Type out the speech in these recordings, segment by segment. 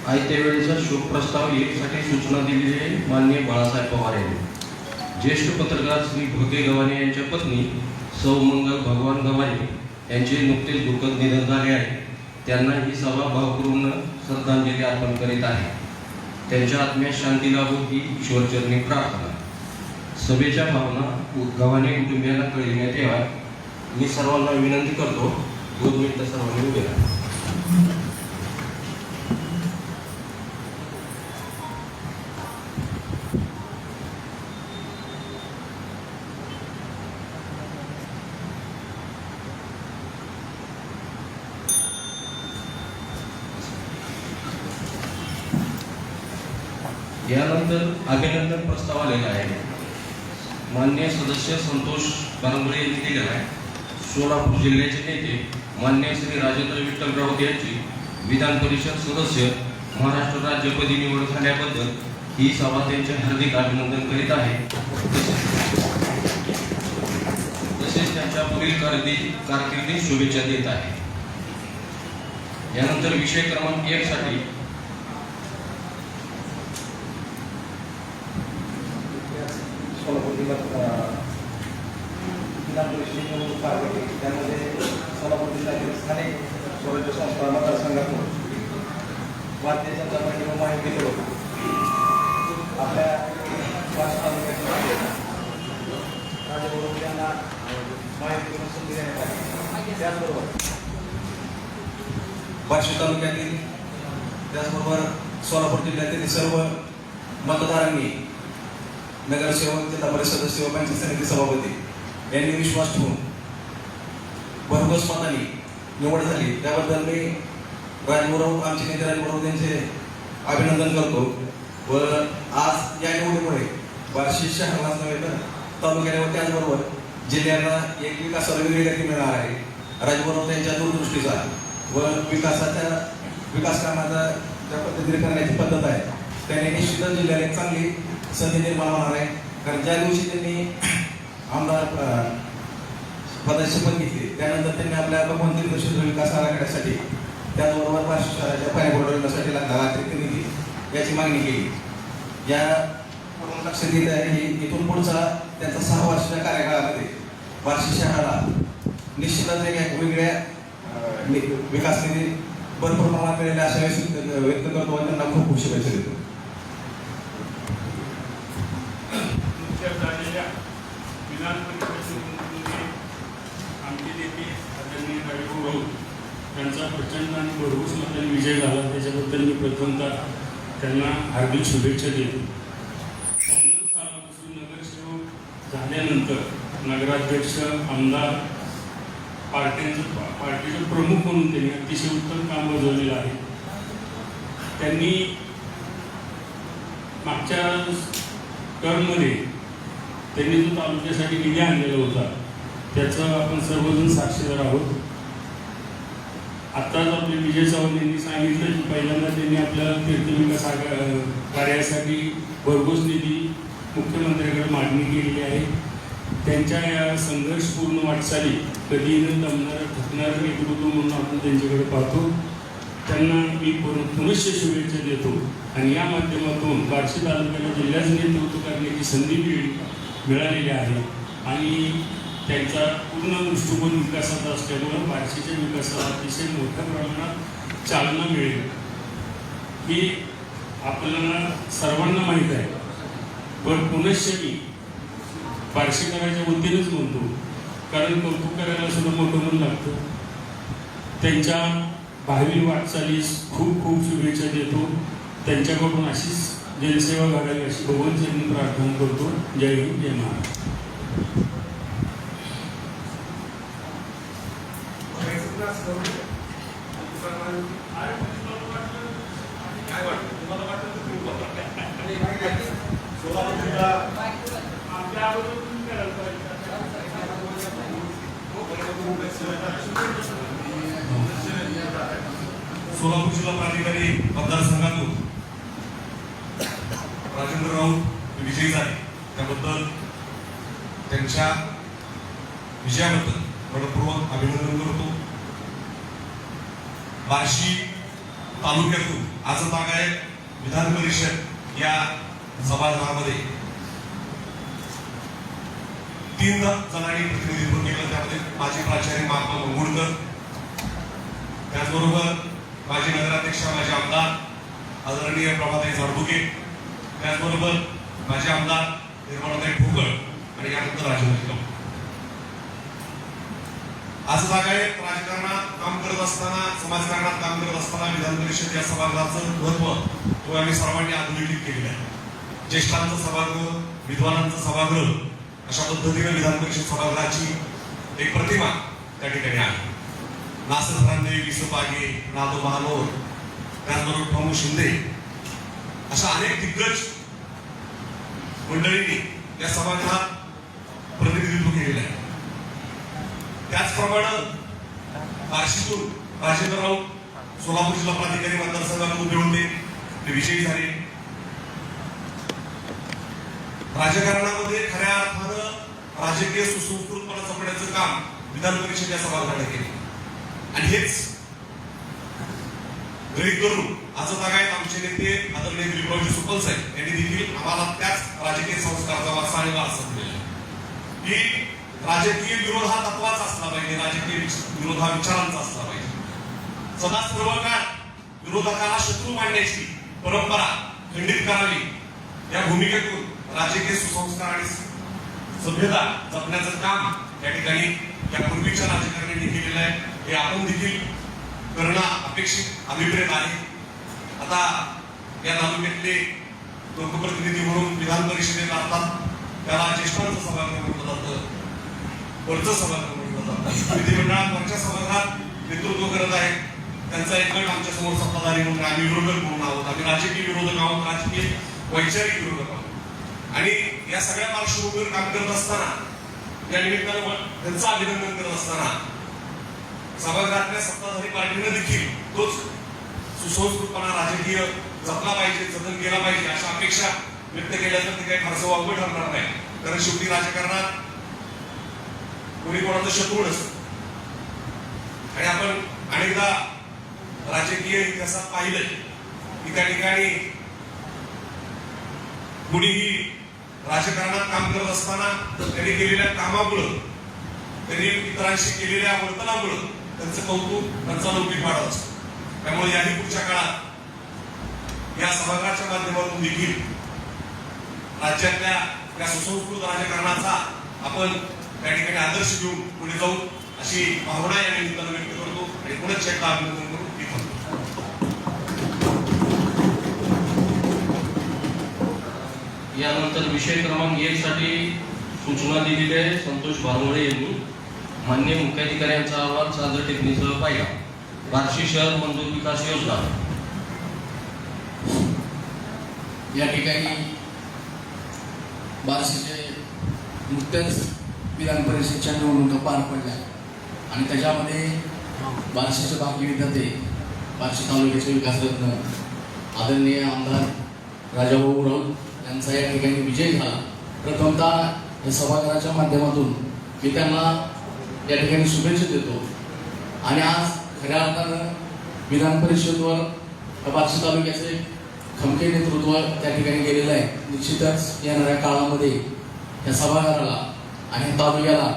आयत्या वेळेचा शोक प्रस्ताव येण्यासाठी सूचना दिलेली आहे माननीय बाळासाहेब पवार यांनी। ज्येष्ठ पत्रकार श्री भोगे गव्हाणे यांच्या पत्नी सौ मंगल भगवान गव्हाणे यांचे नुकतेच दुःखद निधन झाले आहे। त्यांना ही सभा भावपूर्ण श्रद्धांजली अर्पण करीत आहे। त्यांच्या आत्म्यास शांती लाभो ही ईश्वरचरणी प्रार्थना। सभेच्या भावना गव्हाणे कुटुंबियांना कळविण्यात याव्या। मी सर्वांना विनंती करतो 2 मिनिटं सर्वांनी उभे राहा। यानंतर अभिनंदन प्रस्ताव आलेला आहे। माननीय सदस्य संतोष बारंबळे यांनी दिलेला आहे। सोलापूर जिल्ह्याचे नेते माननीय श्री राजेंद्र विठ्ठल राऊत यांची विधान परिषद सदस्य महाराष्ट्र राज्यपदी निवड झाल्याबद्दल ही सभा त्यांचे हार्दिक अभिनंदन करीत आहे। तसेच त्यांच्या पुढील कारकिर्दीत शुभेच्छा देत आहे। यानंतर विषय क्रमांक 1 साठी सोलापूर जिल्ह्यात विधान परिषद निवडणूक पार पडली। त्यामध्ये सोलापूर जिल्ह्यातील स्थानिक स्वराज्य संस्था मतदारसंघातून भारतीय जनता पार्टी व महायुतीकडे आपल्या 5 तालुक्यातील राजेबरोबर यांना महायुतीकडून संधी देण्यात आली। त्याचबरोबर बार्शी तालुक्यातील त्याचबरोबर सोलापूर जिल्ह्यातील सर्व मतदारांनी नगरसेवक, जिल्हा परिषद सदस्य व पंचायत समिती सभापती यांनी विश्वास ठेवून भरघोस मताने निवड झाली। त्याबद्दल मी राजगुरू आमचे नेते राजगुरू यांचे अभिनंदन करतो। व आज या निवडीमुळे बार्शी शहरालाच नव्हे तर तालुक्याला व त्याचबरोबर जिल्ह्याला एक विकासाला वेगळी गती मिळणार आहे। राजगुरू यांच्या दूरदृष्टीचा व विकास कामाचा ज्या पद्धतीने करण्याची पद्धत आहे त्याने निश्चितच जिल्ह्याला एक चांगली संधी निर्माण होणार आहे। कारण ज्या दिवशी त्यांनी आमदार पदाची शपथ घेतली त्यानंतर त्यांनी आपल्या भगवंती क्षेत्र विकास आराखड्यासाठी त्याचबरोबर बार्शी शहराच्या पायाभरण्यासाठी लागणारा अतिरिक्त निधी याची मागणी केली। या लक्षात घेत आहे की इथून पुढचा त्यांचा 6 वर्षाच्या कार्यकाळामध्ये बार्शी शहराला निश्चितच वेगवेगळ्या विकास निधी भरपूर प्रमाणात मिळेल अशा व्यक्त करतो व त्यांना खूप खूप शुभेच्छा देतो। विधान परिषद निवडणुकीमध्ये आमचे नेते आदरणीय राजगुरू राऊत यांचा प्रचंड आणि भरघोस मताने विजय झाला। त्याच्याबद्दल मी प्रथमतः त्यांना हार्दिक शुभेच्छा देतो। 9 सालापासून नगरसेवक झाल्यानंतर नगराध्यक्ष, आमदार, पार्टीचे प्रमुख म्हणून त्यांनी अतिशय उत्तम काम बजावलेलं आहे। त्यांनी मागच्या टर्ममध्ये त्यांनी जो तालुक्यासाठी निधी आणलेला होता त्याचं आपण सर्वजण साक्षीदार आहोत। आत्ताच आपले विजय चव्हाण यांनी सांगितलं की पहिल्यांदा त्यांनी आपल्या तीर्थविकास कार्यासाठी भरघोस निधी मुख्यमंत्र्यांकडे मागणी केलेली आहे। त्यांच्या या संघर्षपूर्ण वाटचाली कधी न दमणार थकणार नेतृत्व म्हणून आपण त्यांच्याकडे पाहतो। त्यांना मी पुनश्च शुभेच्छा देतो आणि या माध्यमातून बार्शी तालुक्याला जिल्ह्याचं नेतृत्व करण्याची संधी मिळालेली आहे आणि त्यांचा पूर्ण दृष्टिकोन विकासाचा असल्यामुळं बार्शीच्या विकासाला अतिशय मोठ्या प्रमाणात चालना मिळेल ही आपल्याला सर्वांना माहीत आहे। पण पुनश्च मी बार्शीकरांच्या वतीनेच म्हणतो, कारण कौतुक करायला सुद्धा मोठं म्हणून लागतं। त्यांच्या भावी वाटचालीस खूप खूप शुभेच्छा देतो। त्यांच्याकडून अशीच जनसेवा घडावी अशी भगवंतांनी प्रार्थना करतो। जय हिंद, जय महाराष्ट्र। सोलापूर जिल्हा प्राधिकारी मतदारसंघातून राजेंद्र राऊत विजयी झाले त्याबद्दल त्यांच्या विजयाबद्दल मनपूर्वक अभिनंदन करतो। बार्शी तालुक्यातून आजतागायत विधान परिषद या सभागृहामध्ये 3 जणांनी प्रतिनिधित्व केलं. त्यामध्ये माजी प्राचार्य महात्मा मंगुळकर, त्याचबरोबर माजी नगराध्यक्ष, माजी आमदार आदरणीय प्रभाताई झाडबुके, त्याचबरोबर माजी आमदार निर्मलाताई ठोकळ आणि यानंतर राजू. आजतागायत राजकारणात काम करत असताना, समाजकारणात काम करत असताना विधान परिषद या सभागृहाचं महत्व तो आम्ही सर्वांनी अधोरेखित केलेलं आहे. ज्येष्ठांचं सभागृह, विद्वानांचं सभागृह अशा पद्धतीने विधान परिषद सभागृहाची एक प्रतिमा त्या ठिकाणी आहे. नासर रांदे, विसू पागे, नादो महानोर, त्याचबरोबर प्रमोद शिंदे अशा अनेक दिग्गज मंडळींनी या सभागृहात प्रतिनिधित्व केलेलं आहे. त्याचप्रमाणे बार्शीतून राजेंद्र राऊत सोलापूर जिल्हा प्राधिकारी मतदारसंघातून निवडून ते विजयी झाले. राजकारणामध्ये खऱ्या अर्थानं राजकीय सुसंस्कृतपणा जपण्याचं काम विधान परिषद या सभागृहाने केले आणि हेच गृहीत धरून आजतागायत आमचे नेते आदरणीय दिलीपरावजी सुपल साहेब यांनी देखील आम्हाला त्याच राजकीय संस्काराचा वारसा आणि वारसा दिलेला आहे की राजकीय विरोध हा तत्वाचा असला पाहिजे, राजकीय विरोध हा विचारांचा असला पाहिजे. सदा सर्व काळ विरोधकाला शत्रू मांडण्याची परंपरा खंडित करावी या भूमिकेतून राजकीय सुसंस्कार आणि सभ्यता जपण्याचं काम या ठिकाणी या पूर्वीच्या राजकारण्यांनी केलेलं आहे. हे आपण देखील करणं अपेक्षित अभिप्रेत आहे. आता या तालुक्यातले लोकप्रतिनिधी म्हणून विधान परिषदेत असतात त्याला ज्येष्ठांचं सभागृह म्हटलं जातं, वरचं सभागृह म्हटलं जातं. विधिमंडळात वरच्या सभागृहात नेतृत्व करत आहे त्यांचा एक गट आमच्या समोर सत्ताधारी म्हणून आम्ही विरोधक म्हणून आहोत. आम्ही राजकीय विरोधक आहोत, राजकीय वैचारिक विरोधक आहोत आणि या सगळ्या पार्श्वभूमीवर काम करत असताना या निमित्तानं त्यांचं अभिनंदन करत असताना सभागृहातल्या सत्ताधारी पार्टीनं देखील तोच सुसंस्कृतपणा राजकीय जपला पाहिजे, जतन केला पाहिजे अशा अपेक्षा व्यक्त केल्या तर ते काही फारसं वावगं ठरणार नाही. कारण शेवटी राजकारणात कोणी कोणाचं शत्रू नसतं आणि आपण अनेकदा राजकीय इतिहासात पाहिलंय की त्या ठिकाणी कुणीही राजकारणात काम करत असताना त्यांनी केलेल्या कामामुळं, त्यांनी इतरांशी केलेल्या वर्तनामुळं त्यांचं कौतुक, त्यांचा लौकिक वाढत असतो. त्यामुळे याही पुढच्या काळात या सभागृहाच्या माध्यमातून देखील राज्यातल्या या सुसंस्कृत राजकारणाचा आपण त्या ठिकाणी आदर्श घेऊन पुढे जाऊ अशी भावना या निमित्तानं व्यक्त करतो आणि पुढेच एकदा अभिनंदन करून मी थांबतो. यानंतर विषय क्रमांक 1 साठी सूचना दिलेली आहे संतोष बारमोळे यांनी. मान्य मुख्याधिकाऱ्यांचा अहवाल सादर टिप्पणीसह पाहिला. बार्शी शहर मंजूर विकास योजना. या ठिकाणी बार्शीचे नुकत्याच विधान परिषदेच्या निवडणुका पार पडल्या आणि त्याच्यामध्ये बार्शीचे भाग्यविधाते, बार्शी तालुक्याचे विकासरत्न आदरणीय आमदार राजाभाऊ राऊत यांचा या ठिकाणी विजय झाला. प्रथमतः या सभागृहाच्या माध्यमातून मी त्यांना या ठिकाणी शुभेच्छा देतो आणि आज खऱ्या अर्थानं विधान परिषदेवर बार्शी तालुक्याचे खमके नेतृत्व त्या ठिकाणी गेलेलं आहे. निश्चितच येणाऱ्या काळामध्ये या सभागृहाला आणि तालुक्याला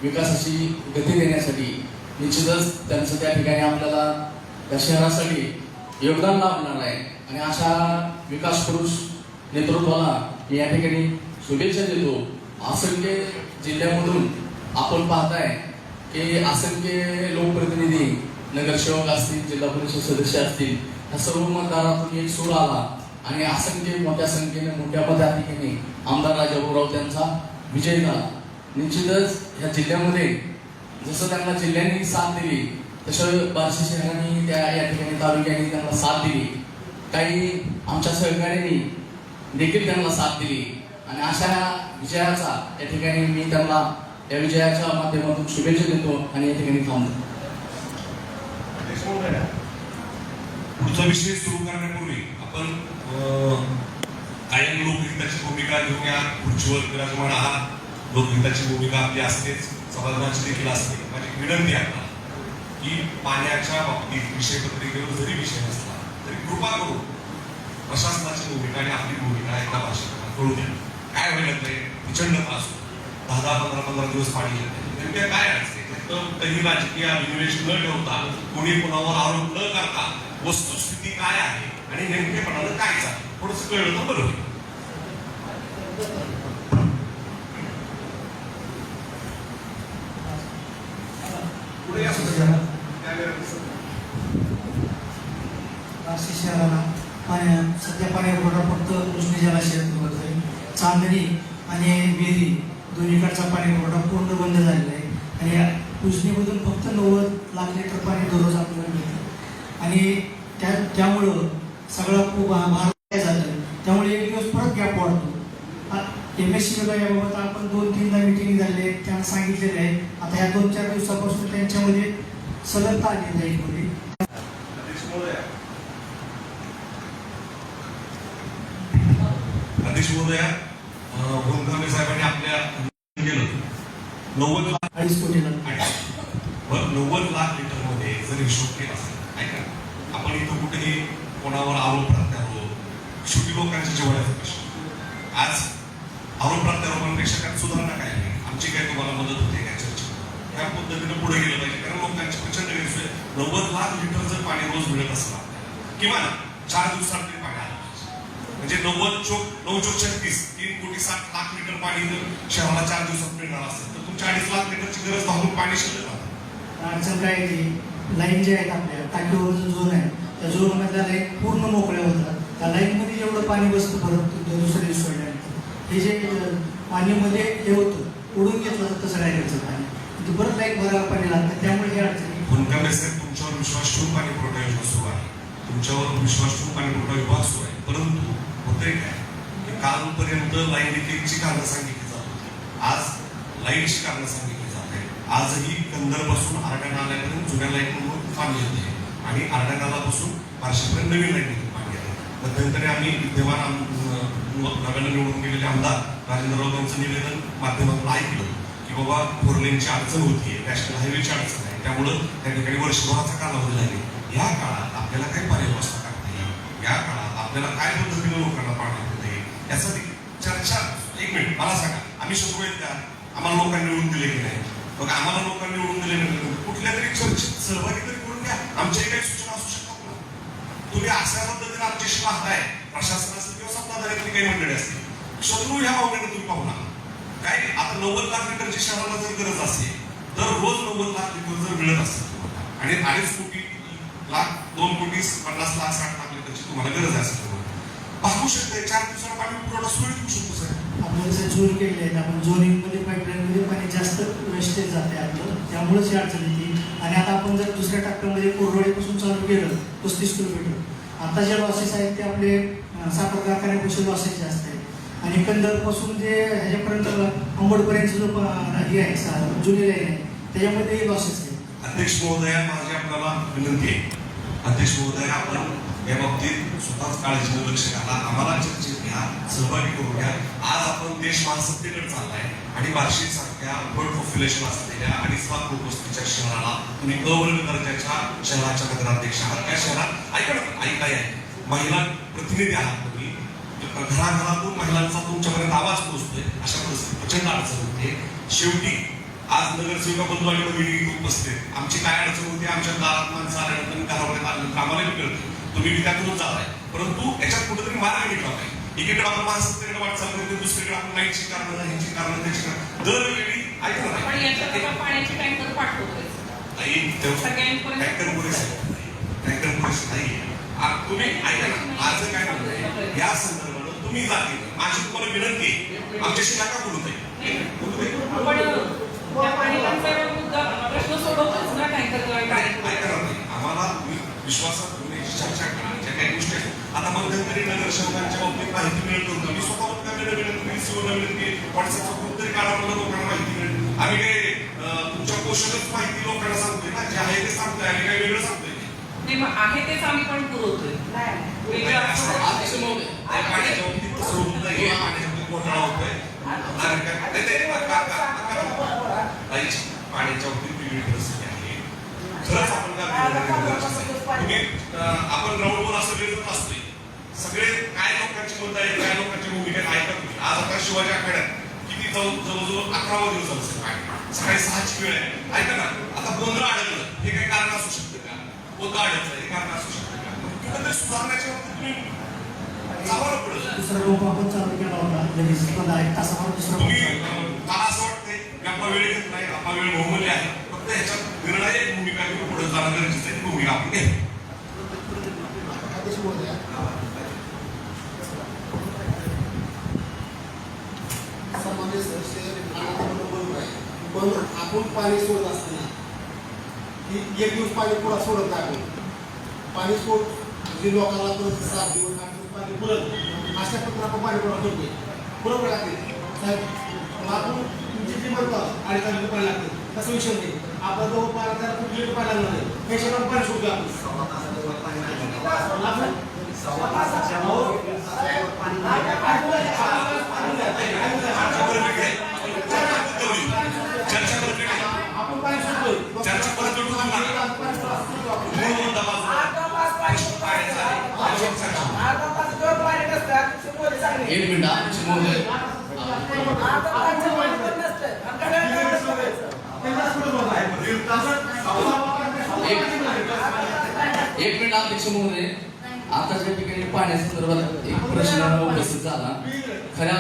विकासाची गती देण्यासाठी निश्चितच त्यांचं त्या ठिकाणी आपल्याला त्या शहरासाठी योगदान लाभणार आहे आणि अशा विकास पुरुष नेतृत्वाला मी या ठिकाणी शुभेच्छा देतो. असंख्य जिल्ह्यामधून आपण पाहताय की असंख्य लोकप्रतिनिधी, नगरसेवक असतील, जिल्हा परिषद सदस्य असतील, या सर्व मतदारातून एक सूर आला आणि असंख्य मोठ्या संख्येने मोठ्या पदाधिकाऱ्यांनी आमदार राजाभाऊ राऊत यांचा विजय झाला. निश्चितच ह्या जिल्ह्यामध्ये जसं त्यांना जिल्ह्यांनी साथ दिली तसं बार्शी शहरांनी त्या या ठिकाणी तालुक्यांनी त्यांना साथ दिली. काही आमच्या सहकार्यांनी देखील त्यांना साथ दिली आणि अशा विजयाचा या ठिकाणी मी त्यांना या विजयाच्या माध्यमातून शुभेच्छा देतो आणि या ठिकाणी थांबतो. पुढचा विषय सुरू करण्यापूर्वी आपण कायम लोकहिताची भूमिका घेऊन या खुर्चीवर विराजमान आहात. लोकहिताची भूमिका आपली असतेच, सभागृहाची देखील असते. माझी विनंती आहे की पाण्याच्या बाबतीत विषयपत्रिकेवर जरी विषय नसला तरी कृपा करून प्रशासनाची भूमिका आणि आपली भूमिका एका भाषेला कळू द्या. काय व्हायला नाही प्रचंड त्रास होतो. 10-15 दिवस पाणी येत नाही. नेमक्या काय अडचणी कोणतंही राजकीय अभिनिवेश न ठेवता कोणी कोणावर आरोप न करता वस्तुस्थिती काय आहे आणि नेमकेपणानं काय चाललं थोडंसं कळलं तर बरं होईल. पुढे या नाशिक शहराला सध्या पाणीपुरवठा फक्त कृष्ण जलाशयातून होतोय. चांदणी आणि विहिरी दोन्हीकडचा पाणीपुरवठा पूर्ण बंद झालेला आहे आणि उजनीमधून फक्त 90 लाख लिटर पाणी दररोज आपल्याला मिळतं आणि त्यामुळं सगळं खूप भार जातं. त्यामुळे एक दिवस परत गॅप वाढतो. MSC याबाबत आपण 2-3दा मिटिंग झालेली आहे. त्यांना सांगितलेलं आहे. आता या 2-4 दिवसापासून त्यांच्यामध्ये सलगता आलेली आहे. अध्यक्ष महोदया गोंधळे साहेबांनी आपल्या केलं 90 लाख 2.5 कोटीला 90 लाख लिटर मध्ये जर हिशोब केला असेल ऐका आपण इथं कुठेही कोणावर आरोप प्रत्यारोप शेवटी लोकांच्या जेवढ्याचा प्रश्न आज आरोप प्रत्यारोपांपेक्षा काय सुधारणा काय नाही. आमची काय तुम्हाला मदत होते काय चर्चा या पद्धतीने पुढे गेलं पाहिजे कारण लोकांची प्रचंड गैरसोय. 90 लाख लिटर जर पाणी रोज मिळत असला किंवा 4 दिवसात तरी पाणी आलं म्हणजे 9 चोक 36 3,60,00,000 लिटर पाणी जर शहराला 4 दिवसात मिळणार असेल तर तुमच्या 2.5 लाख लिटरची गरज भागून पाणी शिल्लक राहतं. अडचण काय आहे लाईन जे आहेत आपल्या टाकीवर जो झोन आहे त्या झोन मधल्या लाईन पूर्ण मोकळ्या होतात. त्या लाईन मध्ये जेवढं पाणी बसतं परत दुसऱ्या दिवशी सोडल्यानंतर हे जे पाणीमध्ये हे होतं उडून घेतलं जातं तसं राहिल्याचं पाणी परत लाईन भरायला पाणी लागतं. त्यामुळे हे अडचणी कोणत्या साहेब तुमच्यावर विश्वास ठेवून पाणी पुरवठा योजना सुरू आहे. तुमच्यावर विश्वास ठेवून पाणी पुरवठा विभाग सुरू आहे. परंतु होते काय की कालपर्यंत लाईन लिकेजची कारणं सांगितली जात होती. आज लाईटची कारणं सांगितली जात आहे. आजही कंदरपासून आरड्या नाल्यापर्यंत जुन्या लाईनमधून पाणी येते आणि आरड्या नाल्यापासून बार्शीपर्यंत नवीन लाईनमधून पाणी येते. मध्यंतरी आम्ही विद्यमान नव्यानं निवडून गेलेले आमदार राजेंद्रराव यांचं निवेदन माध्यमातून ऐकलं की बाबा फोरलेनची अडचण होतीये नॅशनल हायवेची अडचण आहे त्यामुळं त्या ठिकाणी वर्षभराचा कालावधी लागेल. या काळात आपल्याला काय पर्यावस्था करता येईल या काळात आपल्याला काय पद्धतीने लोकांना पाणी देता येईल यासाठी चर्चा. 1 मिनिट मला सांगा आम्ही शिकवूया का आम्हाला लोकांनी निवडून दिले की नाही मग आम्हाला लोकांनी निवडून दिले नाही कुठल्या तरी चर्चेत सहभागी तरी करून घ्या. आमच्याही काही सूचना असू शकतात ना. तुम्ही अशा पद्धतीने आमच्याशी पाहताय प्रशासन असेल किंवा सत्ताधाऱ्यातली काही मंडळी असतील शत्रू ह्या भावनेने तुम्ही पाहू नका. काय आता 90 लाख लिटरची शहराला जर गरज असेल तर रोज 90 लाख लिटर जर मिळत असेल आणि 2.5 कोटी लाख 2 कोटी 50 लाख 60 लाख लिटरची तुम्हाला गरज असेल भागू शकते 4 दिवसाला पाणी पुरवठा सुरळीत होऊ शकतो सर. आपल्याला जर झोन केले आहेत आपण झोनिंगमध्ये पाईपलाईनमध्ये पाणी जास्त वेस्टेज जाते आपलं त्यामुळेच ही अडचण येते. आणि आता आपण जर दुसऱ्या टप्प्यामध्ये कोरवाडीपासून चालू केलं 35 किलोमीटर आता जे लॉसेस आहेत ते आपले साखर कारखान्यापेक्षा लॉसेस जास्त आहेत आणि कंदरपासून जे ह्याच्यापर्यंत अंबडपर्यंत जो हे आहे जुनी लाईन आहे त्याच्यामध्ये लॉसेस आहेत. अध्यक्ष महोदया माझी आपल्याला विनंती आहे. अध्यक्ष महोदया आपण या बाबतीत स्वतःच काळजीनं लक्ष घाला आम्हाला चर्चेत घ्या सहभागी करून घ्या. आज आपण देश महासत्तेकडे चाललाय आणि बार्शी सारख्या वर्ल्ड पॉप्युलेशन असलेल्या 2.5 लाख लोकवस्तीच्या शहराला तुम्ही अवर्ग दर्जाच्या शहराच्या नगराध्यक्ष आहात. त्या शहरात ऐका आहे महिला प्रतिनिधी आहात तुम्ही घराघरातून महिलांचा तुमच्यापर्यंत आवाज पोहोचतोय अशा परिस्थितीत प्रचंड अडचण होते. शेवटी आज नगरसेविका बंधू आणि भगिनी उपस्थित आमची काय अडचण होती आमच्या दारात माणसं आल्यानंतर घरापर्यंत आल्यानंतर आम्हाला कळतं तुम्ही त्यातूनच जाताय परंतु याच्यात कुठेतरी मार्ग निघला पाहिजे. एकीकडे आपण महासत्तेकडे वाटचाल करतो दुसरीकडे आपण लाईटची कारणं ह्याची कारणं त्याची कारणं दरवेळी ऐकलं पाण्याचे टँकर पाठवतोय टँकर पुरेसे नाही. तुम्ही ऐका ना माझं काय म्हणणं या संदर्भानं तुम्ही जाते माझी तुम्हाला विनंती आमच्याशी नका बोलू प्रश्न सोडवतोच ना टँकर आम्हाला विश्वासात घेण्याची चर्चा करा ज्या काही गोष्टी आहेत. आता मध्यंतरी नगरसेवकांच्या बाबतीत माहिती मिळत होतं मी स्वतः विनंती व्हॉट्सअपचा ग्रुप तरी काढा मला लोकांना माहिती मिळेल. आम्ही काही तुमच्या पोषणच माहिती लोकांना सांगतोय ना जे आहे ते सांगतोय आम्ही काही वेगळं सांगतोय नाही मग आहे तेच आम्ही पण पुरवतोय. पाण्याच्या बाबतीत तसं होत नाही पाण्याच्या बाबतीत घोटाळा होतोय पाण्याच्या बाबतीत वेगळी परिस्थिती आहे. खरंच आपण आपण ग्राउंडवर असं वेगळं असतोय सगळे काय लोकांची मत आहे काय लोकांची भूमिका ऐकत नाही. आज आता शिवाजी आखाड्यात किती जवळजवळ 11वा दिवस झाला सकाळी 6ची वेळ आहे. ऐका ना, आता गोंधळ आढळलं हे काही कारण असू शकतं का? गोंधळ आढळलं हे कारण असू शकतं का? कुठेतरी सुधारण्याच्या बाबतीत तुम्ही जावं ना पुढे. दुसरा रोप आपण चालू केला होता लगेच 1 तासावर दुसरा तुम्ही मला असं वाटतंय की आपला वेळ घेत नाही, आपला वेळ बहुमूल्य आहे. फक्त ह्याच्यात निर्णायक भूमिका घेऊन पुढे जाणं गरजेचं आहे. भूमिका आपण घ्यावी. पण आपण पाणी सोडत असताना की एक दिवस पाणी पुरा सोडत नाही. आपण पाणी सोड म्हणजे लोकांना 7 दिवस 8 दिवस पाणी पुरत अशा प्रकारे आपण पाणी पुरा करतोय. बरोबर लागते साहेब. आपण तुमची जी म्हणतो 2.5 लिटर पाणी लागते तसा विषय नाही. आपला जवळ 12 कुठे लिटर पाणी लागणार नाही हे सगळं पाणी सोडतो आपण. आपण पाणी सोडतोय. चर्चा परत करू नका. मूळ मुद्दा बाजूला. प्रश्न पाण्याचा आहे. आवश्यक चर्चा. 1 मिनिट आमचे महोदय एक मिनिट अध्यक्ष महोदय, आता ज्या ठिकाणी पाण्यासंदर्भात एक प्रश्न उपस्थित झाला. खऱ्या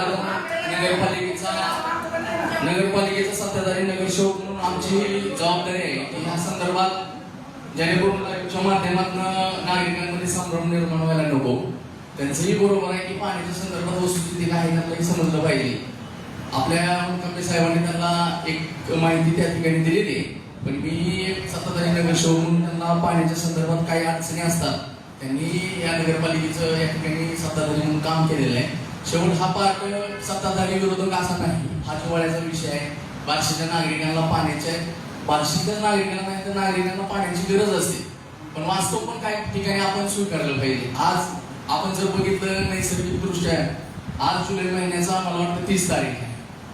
नगरपालिकेचा सत्ताधारी नगरसेवक म्हणून आमची जबाबदारी आहे की ह्या संदर्भात जेणेकरून लाईव्हच्या माध्यमातून नागरिकांमध्ये संभ्रम निर्माण व्हायला नको. त्यांचंही बरोबर आहे की पाण्याच्या संदर्भात वस्तुस्थिती काय आहे आपल्याला समजलं पाहिजे. आपल्या मुख्यमंत्री साहेबांनी त्यांना एक माहिती त्या ठिकाणी दिलेली आहे. पण मी एक सत्ताधारी नगरसेवक म्हणून त्यांना पाण्याच्या संदर्भात काही अडचणी असतात त्यांनी या नगरपालिकेचं या ठिकाणी सत्ताधारी म्हणून काम केलेलं आहे. शेवट हा पार्ट सत्ताधारी विरोधक असा नाही, हा जिव्हाळ्याचा विषय आहे. बार्शीच्या नागरिकांना बार्शीच्या नागरिकांना नाही तर नागरिकांना पाण्याची गरज असते. पण वास्तव पण काही ठिकाणी आपण स्वीकारलं पाहिजे. आज आपण जर बघितलं नैसर्गिक दृष्ट्या आज जुलै महिन्याचा मला वाटतं 30 तारीख आहे.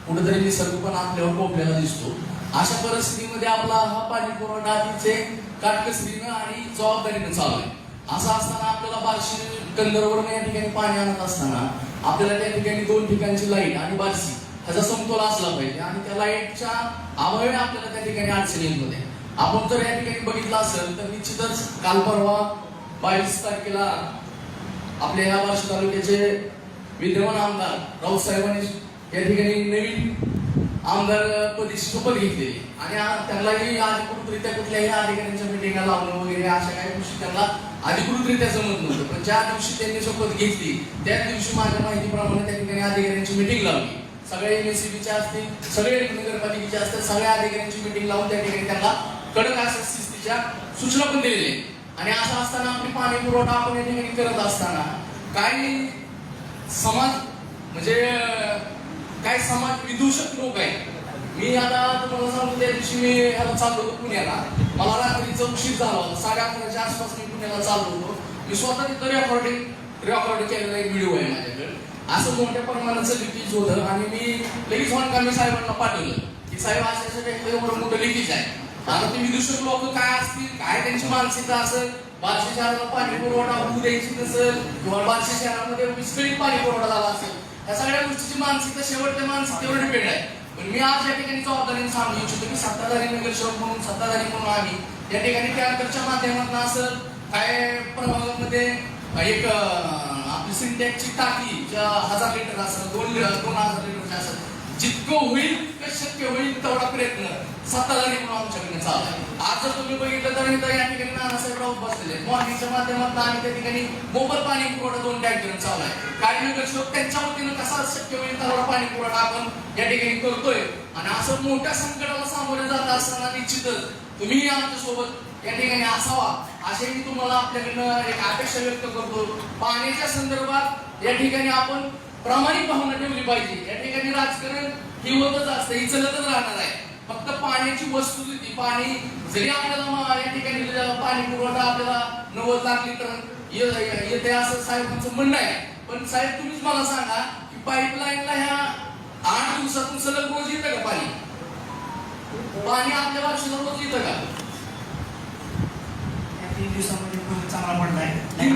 कुठेतरी निसर्ग पण आपल्यावर कोपऱ्याला दिसतो. अशा परिस्थितीमध्ये आपला हा पाणी पुरवठा अतिशय काटकसरीनं आणि जबाबदारीनं चालू आहे. असं असताना आपल्याला बार्शी कंदरवरून या ठिकाणी पाणी आणत असताना आपल्याला त्या ठिकाणी 2 ठिकाणची लाईट आणि बार्शी ह्याचा समतोल असला पाहिजे. आणि त्या लाईटच्या अभावी आपल्याला त्या ठिकाणी अडचणी येत होते. आपण जर या ठिकाणी बघितलं असेल तर निश्चितच काल परवा 22 तारखेला आपल्या ह्या बार्शी तालुक्याचे विद्यमान आमदार राऊत साहेबांनी या ठिकाणी नवीन आमदार पदी शपथ घेतलेली आणि त्यांनाही अधिकृतरित्या कुठल्याही अधिकाऱ्यांच्या मिटिंगला लावणं वगैरे अशा काही गोष्टी त्यांना अधिकृतरित्या जमत नव्हतं. पण ज्या दिवशी त्यांनी शपथ घेतली त्याच दिवशी माझ्या माहितीप्रमाणे त्या ठिकाणी अधिकाऱ्यांची मिटिंग लावली. सगळे MSCBच्या असतील, सगळे नगरपालिकेचे असतील, सगळ्या अधिकाऱ्यांची मिटिंग लावून त्या ठिकाणी त्यांना कडक अशा शिस्तीच्या सूचना पण दिलेल्या. आणि असं असताना आपली पाणी पुरवठा आपण या ठिकाणी करत असताना काही समाज म्हणजे काही समाज विदूषक लोक आहेत. मी आता तुम्हाला सांगतो त्या दिवशी मी ह्याला चाललो होतो पुण्याला. मला रात्रीचा उशीर झाला होता, 11:30च्या आसपास मी पुण्याला चाललो होतो. मी स्वतः तिथं रेकॉर्ड केलेला एक व्हिडिओ आहे माझ्याकडे. असं मोठ्या प्रमाणाचं लिकेज होतं आणि मी लगेच वानकामी साहेबांना पाठवलं की साहेब अशा एवढं मोठं लिकेज आहे. आता ते विदूषक लोक काय असतील, काय त्यांची मानसिकता असेल, बार्शी शहराला पाणी पुरवठा होऊ द्यायची नसेल किंवा बार्शी शहरामध्ये विस्कळीत पाणी पुरवठा झाला असेल, या सगळ्या गोष्टीची मानसिकता शेवटच्या मानसिकतेवर डिपेंड आहे. पण मी आज या ठिकाणी जबाबदारीने सांगू इच्छितो की सत्ताधारी नगरसेवक म्हणून सत्ताधारी म्हणून आम्ही या ठिकाणी टँकरच्या माध्यमातून असेल काय प्रभागामध्ये एक आपली सिंटॅक्सची टाकी 1000 लिटर असेल 2000 लिटरची असेल, जितकं होईल तितकं शक्य होईल तेवढा प्रयत्न सत्ताधारी म्हणून आमच्याकडे चालू आहे. आज जर तुम्ही बघितलं तर या ठिकाणी नानासाहेब राऊत बसलेले मॉर्निंगच्या माध्यमातून आम्ही त्या ठिकाणी मोफत पाणी पुरवठा 2 टँकर चालू आहे. काही नगरसेवक त्यांच्या वतीनं कसा शक्य होईल तेवढा पाणी पुरवठा आपण या ठिकाणी करतोय. आणि असं मोठ्या संकटाला सामोरे जात असताना निश्चितच तुम्ही आमच्या सोबत या ठिकाणी असावा असे मी तुम्हाला आपल्याकडनं एक अपेक्षा व्यक्त करतो. पाण्याच्या संदर्भात या ठिकाणी आपण प्रामाणिक भावना ठेवली पाहिजे. या ठिकाणी राजकारण ही होतच असतं, ही चलतच राहणार आहे. फक्त पाण्याची वस्तुस्थिती, पाणी जरी आपल्याला या ठिकाणी पाणी पुरवठा आपल्याला 90 लाख लिटर येते असं साहेबांचं म्हणणं आहे. पण साहेब तुम्हीच मला सांगा की पाईपलाईनला ह्या 8 दिवसातून सलग रोज येतं का पाणी? पाणी आपल्या वर्षाला रोज येतं का? दिवसामध्ये फरक चांगला पडलाय. 3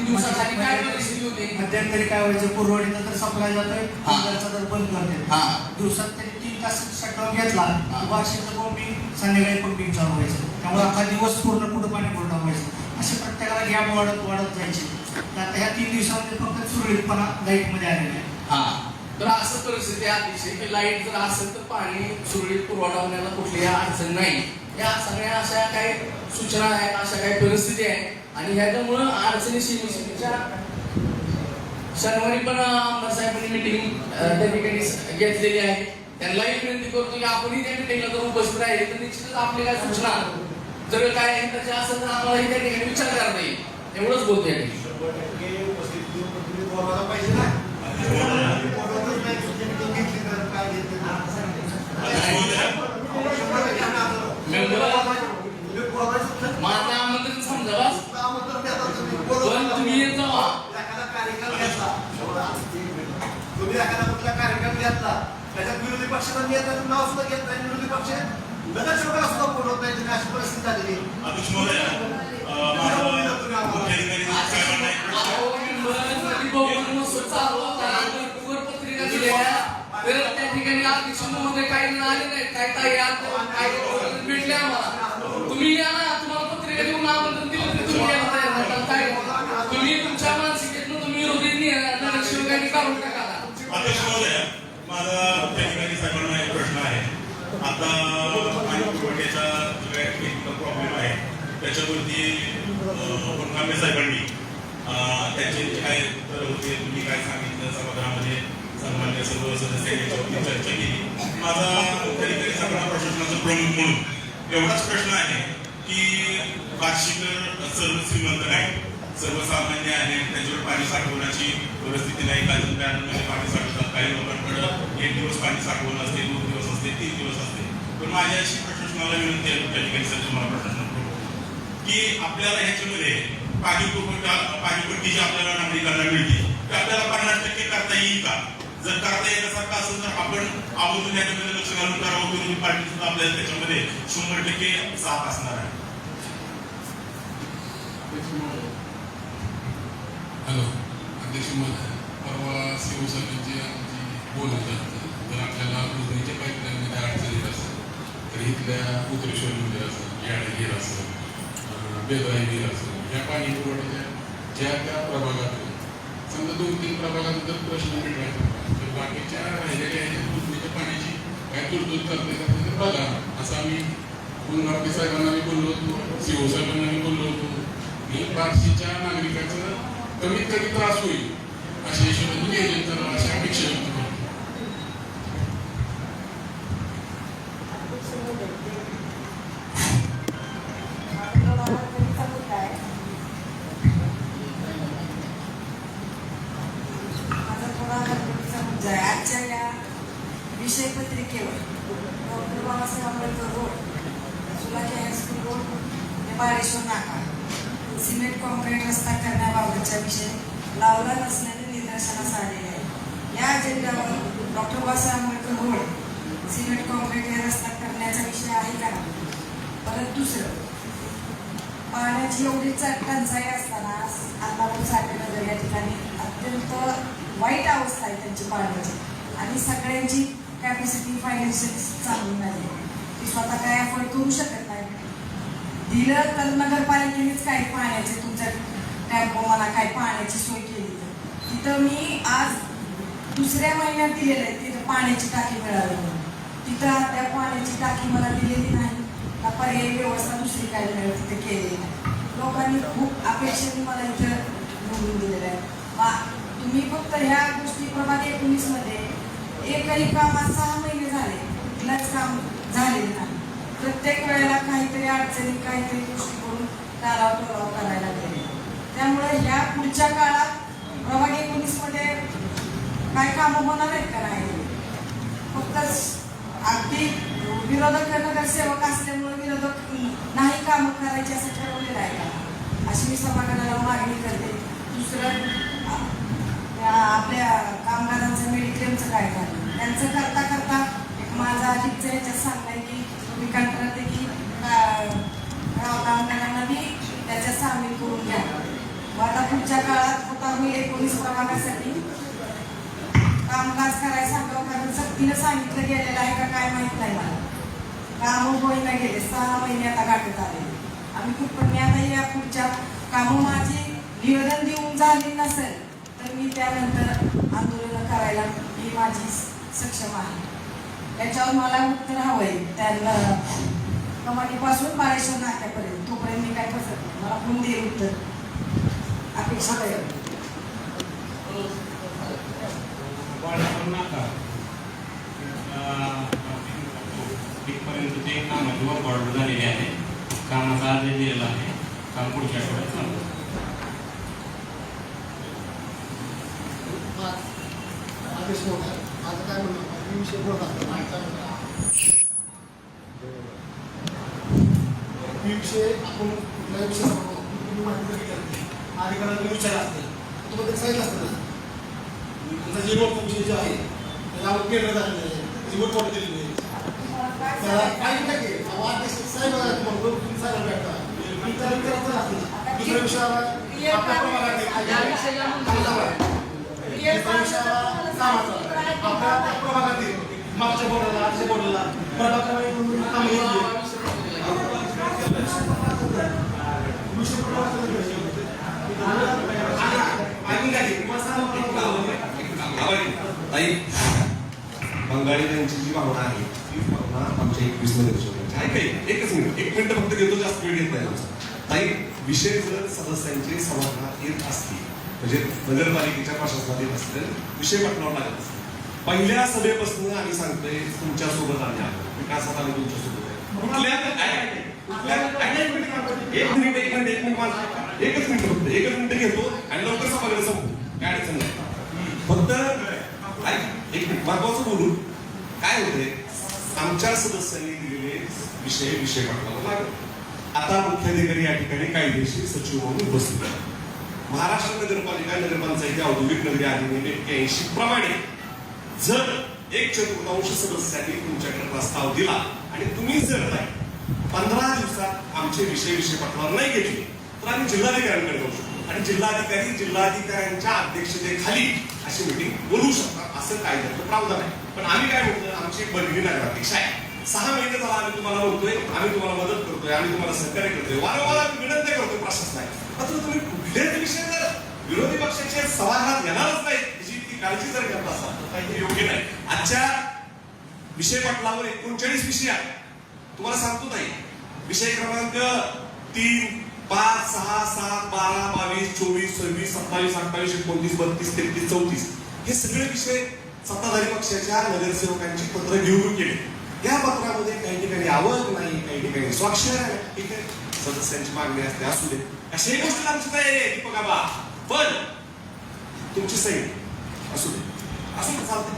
दिवसासाठी काय परिस्थिती होती? मध्यंतरी काय व्हायचं, पुरवठीचा तर सप्लाय जातोय, हा. फिल्टरचा तर बंद करते. हा. दिवसात तरी 3 तास शटडाऊन घेतला की बार्शीचं पंपिंग संध्याकाळी पंपिंग चालू व्हायचं. त्यामुळे अख्खा दिवस पूर्ण कुठं पाणी पुरवठा व्हायचं. असे प्रत्येकाला गॅप वाढत जायचे. आता ह्या 3 दिवसामध्ये फक्त सुरळीतपणा लाईटमध्ये आलेला आहे. हा, तर असं परिस्थिती आहे अतिशय की लाईट जर असेल तर पाणी सुरळीत पुरवठा होण्याला कुठलीही अडचण नाही. या सगळ्या अशा काही सूचना आहेत, अशा काही परिस्थिती आहे आणि ह्याच्यामुळं अडचणी सीमेच्या शनिवारी पण आमदार साहेबांनी मिटिंग त्या ठिकाणी घेतलेली आहे. त्यांनाही विनंती करतो की आपणही त्या मिटिंगला जर उपस्थित राहिले तर निश्चितच आपली काय सूचना जर काय त्याच्या असेल तर आम्हालाही त्या ठिकाणी विचार करता येईल. एवढंच बोलतो या ठिकाणी. 100% उपस्थित तुम्ही बोलवायला पाहिजे ना. बोलवतच नाही, तुमची meeting घेतली तर काय घेतली तर. 100% आम्ही आलो. तुम्ही बोलवायचं माझं आमंत्रण समजा बस. आमंत्रण देतात तुम्ही. पण बोलवलं. तुम्ही येत जावा. एखादा कार्यक्रम घेतला, तुम्ही एखादा कुठला कार्यक्रम घेतला, त्याच्यात विरोधी पक्षाचा नेत्याचं नाव सुद्धा घेत नाही. विरोधी पक्ष नगरसेवकाला सुद्धा बोलवत नाही. तुम्ही अशी परिस्थिती झालेली. अध्यक्ष महोदय, माझं मुख्याधिकारी साहेबांना एक प्रश्न आहे. पत्रिका दिल्या तर त्या ठिकाणी अध्यक्ष महोदय काही आले नाही, काही काय भेटले आम्हाला. तुम्ही या ना, तुम्हाला पत्रिका देऊन आमंत्रण दिलं तर तुम्ही यायला तयार नव्हता. काय तुम्ही तुमच्या मानसिकतेतून तुम्ही विरोधी नगरसेवकांनी काढून टाका. अध्यक्ष महोदय, माझा मुख्याधिकारी साहेबांना एक प्रश्न आहे. आता पाणी पुरवठ्याचा जो काही टेक्निकल प्रॉब्लेम आहे त्याच्यावरती वनकांबे साहेबांनी त्यांचे जे काय उत्तर होते, तुम्ही काय सांगितलं सभागृहामध्ये सन्मान्य सर्व सदस्यांनी याच्यावरती चर्चा केली. माझा मुख्याधिकारी साहेबांना प्रशासनाचा प्रमुख म्हणून एवढाच प्रश्न आहे की बार्शीकर सर्व श्रीमंत नाही, सर्वसामान्य आहे, त्यांच्यावर पाणी साठवण्याची परिस्थिती नाही. काही जण पाणी साठवतात, काही लोकांकडे 1 दिवस पाणी साठवून असते, 2 दिवस असते, 3 दिवस असते. पण माझी अशी प्रशासनाला विनंती आहे, त्या ठिकाणी सध्या मला प्रशासन की आपल्याला ह्याच्यामध्ये पाणीपट्टी जी आपल्याला नागरिकांना मिळते ते आपल्याला 50% करता येईल का? जर करता येण्यासारखं असेल तर आपण आवर्जून याच्यामध्ये लक्ष घालून करावं. विरोधी पार्टी सुद्धा आपल्याला त्याच्यामध्ये 100% साथ असणार आहे. हॅलो अध्यक्ष महोदय, परवा शिवसेनेची आमची बोलत असते जर आपल्याला उजनीच्या पाईपलाईनमध्ये अडचण येत असेल तर इथल्या उतरेश्वर मंदिर असेल, याडगीर असेल, बेदराई वीर असेल, या पाणी पुरवठ्याच्या ज्या त्या प्रभागातून समजा 2-3 प्रभागात जर प्रश्न मिटवायचा तर बाकीच्या राहिलेल्या उजनीच्या पाण्याची काय तुडतूड करता येत तर बघा. असं आम्ही गुणगावडे साहेबांना मी बोललो होतो, सीओ साहेबांना मी बोललो होतो. मी बार्शीच्या नागरिकाचं कमीत कमी त्रास होईल अशा हिशोबाने नियोजन करावं अशी अपेक्षा व्यक्त करतो. आजच्या या विषय पत्रिकेवर doctor Babasaheb Ambedkar road, Sulaji high school road, Baleshwar नाका सिमेंट कॉन्क्रीट रस्ता करण्याबाबतचा विषय लावला नसल्याने निदर्शनास आलेले आहे. या अजेंड्यावर doctor Babasaheb Ambedkar road cement concrete हे रस्ता करण्याचा विषय आहे का? परत दुसरं, पाण्याची एवढी टंचाई असताना अण्णापूर साठेनगर या ठिकाणी अत्यंत वाईट अवस्था आहे त्यांची पाण्याची आणि सगळ्यांची कॅपॅसिटी फायनान्शियल चांगली नाही, ती स्वतः काय अफोर्ड करू शकत नाही. दिलं तर नगरपालिकेनेच काही पाण्याचे तुमच्या टॅम्पो मला काही पाण्याची सोय केली तर तिथं मी आज 2ऱ्या महिन्यात दिलेलं आहे तिथं पाण्याची टाकी मिळाली म्हणून. तिथं त्या पाण्याची टाकी मला दिलेली नाही का पर्यायी व्यवस्था दुसरी काय मिळेल तिथे केलेली नाही. लोकांनी खूप अपेक्षेने मला इथं निवडून दिलेलं आहे. तुम्ही फक्त ह्या गोष्टी प्रभाग 19 मध्ये एकही कामात 6 महिने झाले कुठलंच काम झालेलं नाही. प्रत्येक वेळेला काहीतरी अडचणी काहीतरी गोष्टी करून टाळाव करायला गेले. त्यामुळे ह्या पुढच्या काळात प्रभाग 19 मध्ये काय कामं होणार आहेत का नाही? फक्त अगदी विरोधक नगरसेवक असल्यामुळे विरोधक नाही कामं करायची असं ठरवलेलं आहे का? अशी मी सभागृहाला मागणी करते. दुसरं, आपल्या कामगारांचं मेडिक्लेमचं काय झालं? त्यांचं करता करता एक माझा अजितचं ह्याच्यात सांगणं आहे की मी कंत्राट आहे की कामगारांना मी सामील करून घ्या. व आता पुढच्या काळात होता होईल 19 प्रभागासाठी कामकाज करायला सांगावं, कारण सक्तीनं सांगितलं गेलेलं आहे का काय माहित नाही मला. कामं होईना गेले, 6 महिने आता गाठत आले. आम्ही खूप पण मी आता या पुढच्या कामं माझी निवेदन देऊन झाली नसेल तर मी त्यानंतर आंदोलन करायला ही माझी सक्षम आहे. त्याच्यावर मला उत्तर हवंय त्यांना कमानीपासून बाळेश्वर नाक्यापर्यंत. तोपर्यंत मी काय बसत नाही, मला कोण देईल उत्तर अपेक्षित आहे. बाळेश्वर नाका इथपर्यंत ते कामाची वर्क ऑर्डर झालेली आहे. कामाचा आदेश दिलेला आहे. काम पुढच्या आठवड्यात चालू. आदेश नव्हता. माझं काय म्हणणं मी विषय बोलत असतो विषय आपण कुठलाही विषय तुम्ही माहिती करते अधिकाऱ्यांना विचार असते तुम्हाला ते सांगितलं असतं ना तुमचा जे रोड विषय जे आहे त्याच्यावर केंद्र झालेलं आहे त्याची वटवाट केलेली आहे. काही नाही अध्यक्ष साहेब तुम्हाला तुम्ही साहेब भेटता त्याला विचारायचं असतं दुसऱ्या विषयाला आपल्या प्रभागातील मागच्या बोर्डाला आजच्या बोर्डाला ताई बंगाली त्यांची जी भावना आहे ती भावना आमच्या 21 मध्ये दर्शवली आहे. काय एकच मिनिट 1 मिनिट फक्त घेतो, जास्त वेळ घेत नाही आमचा. ताई विषय जर सदस्यांचे सभागृहात येत असतील म्हणजे नगरपालिकेच्या प्रशासनात येत असतील विषय पटलावर लागत असतील. पहिल्या सभेपासून आम्ही सांगतोय तुमच्या सोबत आम्ही आलो, विकासात आम्ही तुमच्या सोबत आहे. एकच मिनिट घेतो आणि लवकर सभागृह संपू, काय अडचण नाही. फक्त एक महत्वाचं बोलू काय होते आमच्या सदस्यांनी दिलेले विषय पटलावर लागत. आता मुख्याधिकारी या ठिकाणी कायदेशीर सचिव म्हणून उपस्थित आहे. महाराष्ट्र नगरपालिका नगरपंचायती औद्योगिक नगरी अधिनियम 81 प्रमाणे जर 1/4 सदस्यांनी तुमच्याकडे प्रस्ताव दिला आणि तुम्ही जर 15 दिवसात आमचे विषय पटलावर नाही घेतले तर आम्ही जिल्हाधिकाऱ्यांकडे जाऊ शकतो आणि जिल्हाधिकाऱ्यांच्या अध्यक्षतेखाली अशी मिटिंग बोलवू शकतात असं कायद्याचं प्रावधान आहे. पण आम्ही काय म्हणतो आमची बदली नगराध्यक्ष आहे. 6 महिने झाला आम्ही तुम्हाला बोलतोय, आम्ही तुम्हाला मदत करतोय, आम्ही तुम्हाला सहकार्य करतोय, वारंवार आम्ही विनंती करतोय प्रशासनाला. मात्र तुम्ही कुठलेच विषय जर विरोधी पक्षाचे सभागृहात येणारच नाही याची ती काळजी जर घेत असाल तर काही योग्य नाही. आजच्या विषय पटलावर 39 विषय आहेत. तुम्हाला सांगतो नाही विषय क्रमांक 3, 5, 6, 7, 12, 22, 24, 26, 27, 28, 29, 32, 33, 34 हे सगळे विषय सत्ताधारी पक्षाच्या नगरसेवकांची पत्र घेऊन केले. या पत्रामध्ये काही ठिकाणी आवक नाही, काही ठिकाणी स्वाक्षर आहे, ठीक आहे सदस्यांची मागणी असते असू दे. अशाही गोष्टी आमची तयारी आहे दीपक आबा, पण तुमची सही असू दे चालते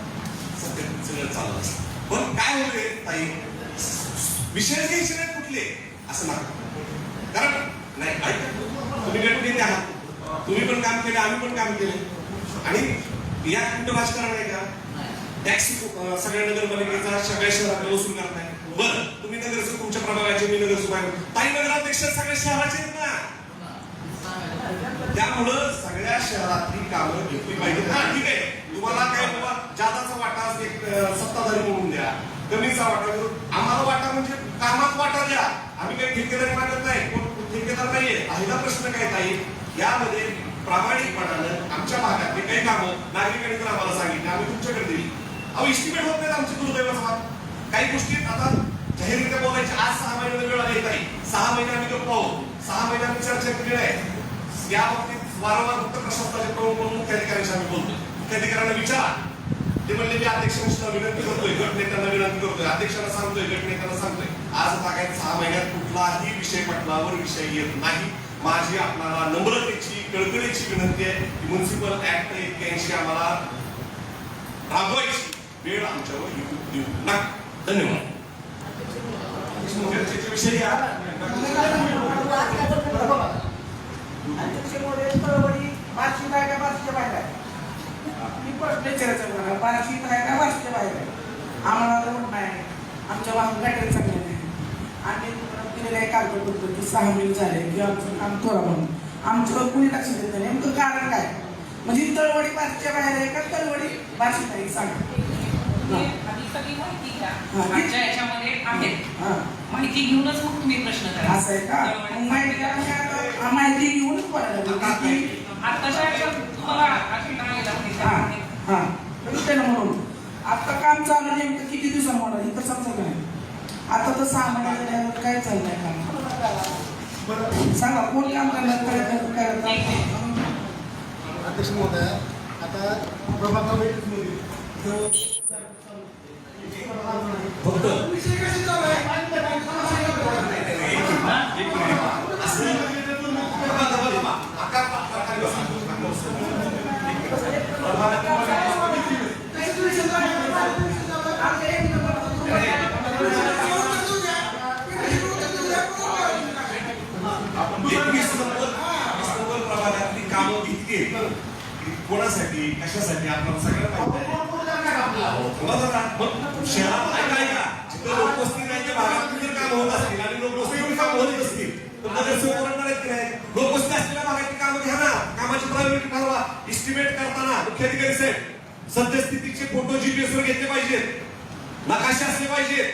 सध्या सगळं चालत असतं. पण काय होते ताई विषय घ्यायचे नाही कुठले असं नका. कारण नाही ऐका तुम्ही गटनेते आहात, तुम्ही पण काम केलं आम्ही पण काम केलं आणि या कुठं राजकारण आहे का? टॅक्स सगळ्या नगरपालिकेचा सगळ्या शहरात वसूल करताय. बरं तुम्ही नगरसेवक तुमच्या प्रभागाचे मी नगरसेवक आहे, ताई नगराध्यक्ष सगळ्या शहराचे आहेत ना, त्यामुळं सगळ्या शहरातली कामं घेतली पाहिजे. हा ठीक आहे तुम्हाला काय बाबा जादाचा वाटा एक सत्ताधारी म्हणून द्या, कमीचा वाटा आम्हाला वाटा म्हणजे कामात वाटा द्या. आम्ही काही ठेकेदारी मागत नाही, कोण ठेकेदार नाहीये. पहिला प्रश्न काय ताई यामध्ये प्रामाणिकपणानं आमच्या भागातले काही कामं नागरिकांनी जर आम्हाला सांगितलं आम्ही तुमच्याकडे दिली. अहो इस्टिमेट होत नाही आमची दुर्दैवाचा. काही गोष्टी आता जाहीररित्या बोलायची आज 6 महिन्याला वेळ आली ताई, 6 महिने आम्ही गप्प आहोत, 6 महिने आम्ही चर्चा केली आहे. या बाबतीत वारंवार फक्त प्रशासनाचे प्रमुख मुख्याधिकाऱ्यांशी आम्ही बोलतो. मुख्याधिकाऱ्यांना विचारा, ते म्हणले मी अध्यक्षांना विनंती करतोय, गटनेत्यांना विनंती करतोय, अध्यक्षांना सांगतोय, गटनेत्यांना सांगतोय. आज तागायत 6 महिन्यात कुठलाही विषय पटलावर विषय येत नाही. माझी आपल्याला नम्रतेची कळकळीची विनंती आहे की म्युन्सिपल ऍक्ट 81 आम्हाला राबवायची वेळ आमच्यावर देऊ नका. धन्यवाद. विषय या बार्शीत आहे का बार्शीच्या बाहेर आहे? मी प्रश्न विचारायचा मला, बार्शीत आहे का बार्शीच्या बाहेर आहे? आम्हाला तर म्हणत नाही आमच्या वाहन गाड्या चांगल्या नाही. आम्ही दिलेलं आहे कागदपत्र की 6 महिने झाले की आमचं काम थोडा म्हणून आमचं कुणी लक्ष देत नाही. नेमकं कारण काय? म्हणजे तळवडी बारच्या बाहेर आहे का तळवडी बारशी नाही सांगा. आधी सगळी माहिती घ्या. हा. आमच्या याच्यामध्ये आहेत. हां माहिती घेऊनच मग तुम्ही प्रश्न करा. असं आहे का? मग माहिती घेऊनच बोलायला की आत्ताच्या याच्यात तुम्हाला अशी आलेला हां आहे. हां त्याला म्हणून आता काम चालू नेमकं किती दिवसांनी होणार इथं समजत नाही. आता तर 6 महिने झाल्यावर काय चाललंय काम सांगा कोण काम करणार काय अध्यक्ष महोदय आता प्रभाग फक्त प्रभागातली कामं किती कोणासाठी कशासाठी आपल्याला सगळं माहिती आहे. शहरात ऐका जिथं लोकवस्ती नाही त्या भागात जर काम होत असतील आणि लोकवस्तीवर काम होत असतील तर नगरसेवक ओरडणार आहेत की नाही? लोकवस्ती असलेल्या भागातली कामं घ्या ना. कामाची प्रायोरिटी ठरवा. इस्टिमेट करताना मुख्याधिकारी साहेब सद्यस्थितीचे फोटो जीपीएस वर घेतले पाहिजेत. नकाशे असले पाहिजेत.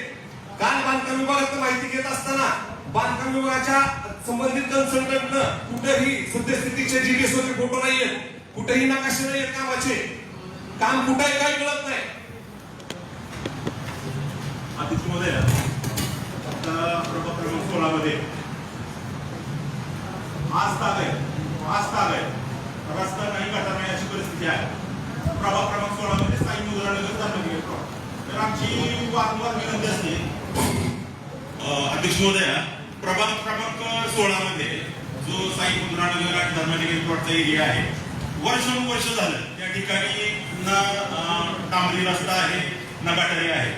काल बांधकाम विभागात माहिती घेत असताना बांधकाम विभागाच्या संबंधित कन्सल्टंटनं कुठेही सद्यस्थितीचे जीपीएस वरचे फोटो नाहीयेत. कुठेही नकाशे नाहीयेत कामाचे. काम कुठे आहे काही कळत नाही. अध्यक्ष महोदय प्रभाग क्रमांक 16 मध्ये आज ताग आहे रस्ता नाही गटार नाही अशी परिस्थिती आहे. प्रभाग क्रमांक 16 मध्ये स्थायी मुद्रानगर चालू घेतो. तर आमची वारंवार विनंती असते अध्यक्ष महोदय प्रभाग क्रमांक 16 मध्ये जो साई मुद्रानगर आणि धर्मनगर प्लॉटचा एरिया आहे वर्ष झालं त्या ठिकाणी ना डांबरी रस्ता आहे ना गटारी आहे.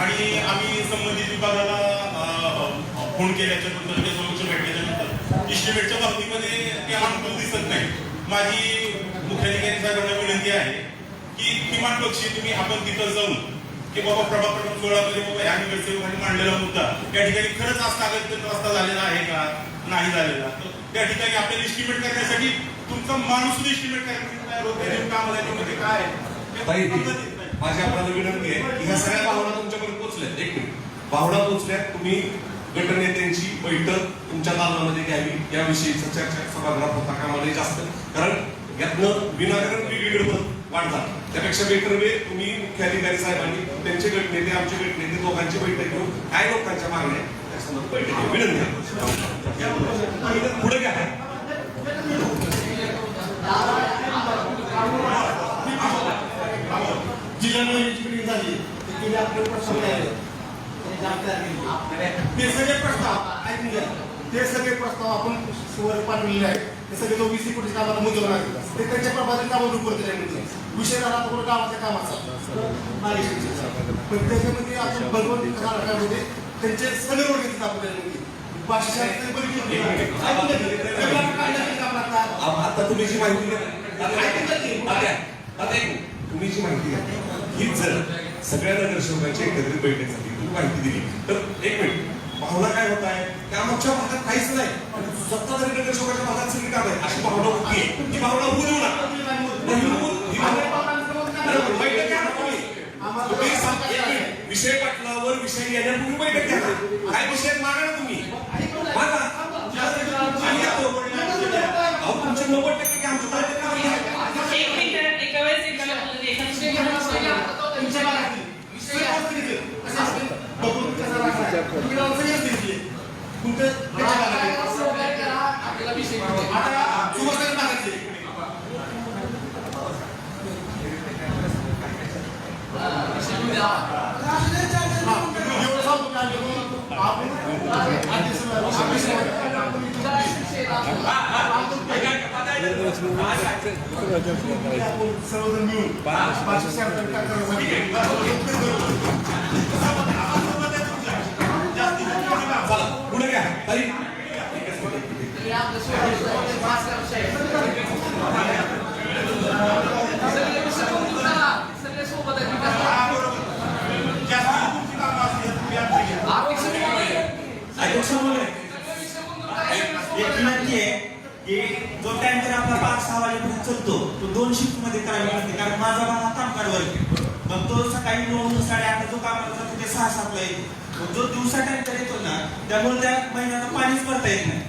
आणि आम्ही संबंधित विभागाला फोन केल्याच्या नंतर समक्ष भेटल्याच्या नंतर इस्टिमेटच्या बाबतीमध्ये ते अनुकूल दिसत नाही. माझी मुख्याधिकारी साहेबांना विनंती आहे की किमान पक्षी तुम्ही आपण तिथं जाऊन की बाबा प्रभाग क्रमांक 16 मध्ये बाबा ह्या नगरसेवकांनी मांडलेला मुद्दा त्या ठिकाणी खरंच आज कागदपत्र रस्ता झालेला आहे का नाही झालेला. तर त्या ठिकाणी आपल्याला इस्टिमेट करण्यासाठी तुमचा माणूस इस्टिमेट करण्यासाठी तयार होत नाही. काम त्याच्यामध्ये काय आहे माझी आपल्याला विनंती आहे की ह्या सगळ्या भावना तुमच्यापर्यंत पोहोचल्यात. एक मिनिट भावना पोहोचल्यात. तुम्ही गटनेत्यांची बैठक तुमच्या दालनामध्ये घ्यावी याविषयीचा चर्चा सभागृहात होता कामा नये जास्त. कारण यातनं विनाकारण वेगवेगळे वाढतात. त्यापेक्षा बेटर वे तुम्ही मुख्याधिकारी साहेबांनी त्यांचे गटनेते आमचे गटनेते दोघांची बैठक घेऊन काय लोकांच्या मागण्या त्या संदर्भात बैठक घेऊ. विनंती आहे. पुढे घ्या. जिल्हा मिटिंग झाली तिथे आपले प्रश्न आले ते सगळे प्रस्ताव ऐकून घ्या. ते सगळे प्रस्ताव आपण वर पाठवलेले आहेत. ते सगळे 20 कोटी कामाला मंजूर आहेत. ते त्यांच्या प्रभागात कामावर रुपये दिले विषय झाला तो गावाच्या कामाचा पण त्याच्यामध्ये आपण भगवंत मध्ये त्यांचे सगळे रोड घेतले आपल्याला आता तुम्ही जी माहिती तुम्ही जी माहिती घ्या हीच जर सगळ्या नगरसेवकांची एकत्रित बैठक झाली तुम्ही माहिती दिली तर एक मिनिट भावना काय होत आहे त्या आमच्या भागात काहीच नाही. सत्ताधारी नगरसेवकाच्या भागात सगळी काम आहे अशी भावना होती. ती भावना होऊ देऊ नका. विषय पटलावर विषय येण्यापूर्वी बैठक घ्या. काय विषय मागा ना तुम्ही मागा. तुमचे 90% की आमचं एक मिनिट एका वेळेस एकाला बोलू दे. सर्वजण मिळून पुढे घ्या. 5-6 वाजेपर्यंत चालतो तो 2 शिफ्ट मध्ये करावी लागते, कारण माझा भाग हा कामगार वर्ग आहे. मग तो सकाळी 9-8 जो कामाला जातो ते 6-7 ला येतो. मग जो दिवसा टँकर येतो ना त्यामुळे त्या महिन्याला पाणीच भरता येत नाही.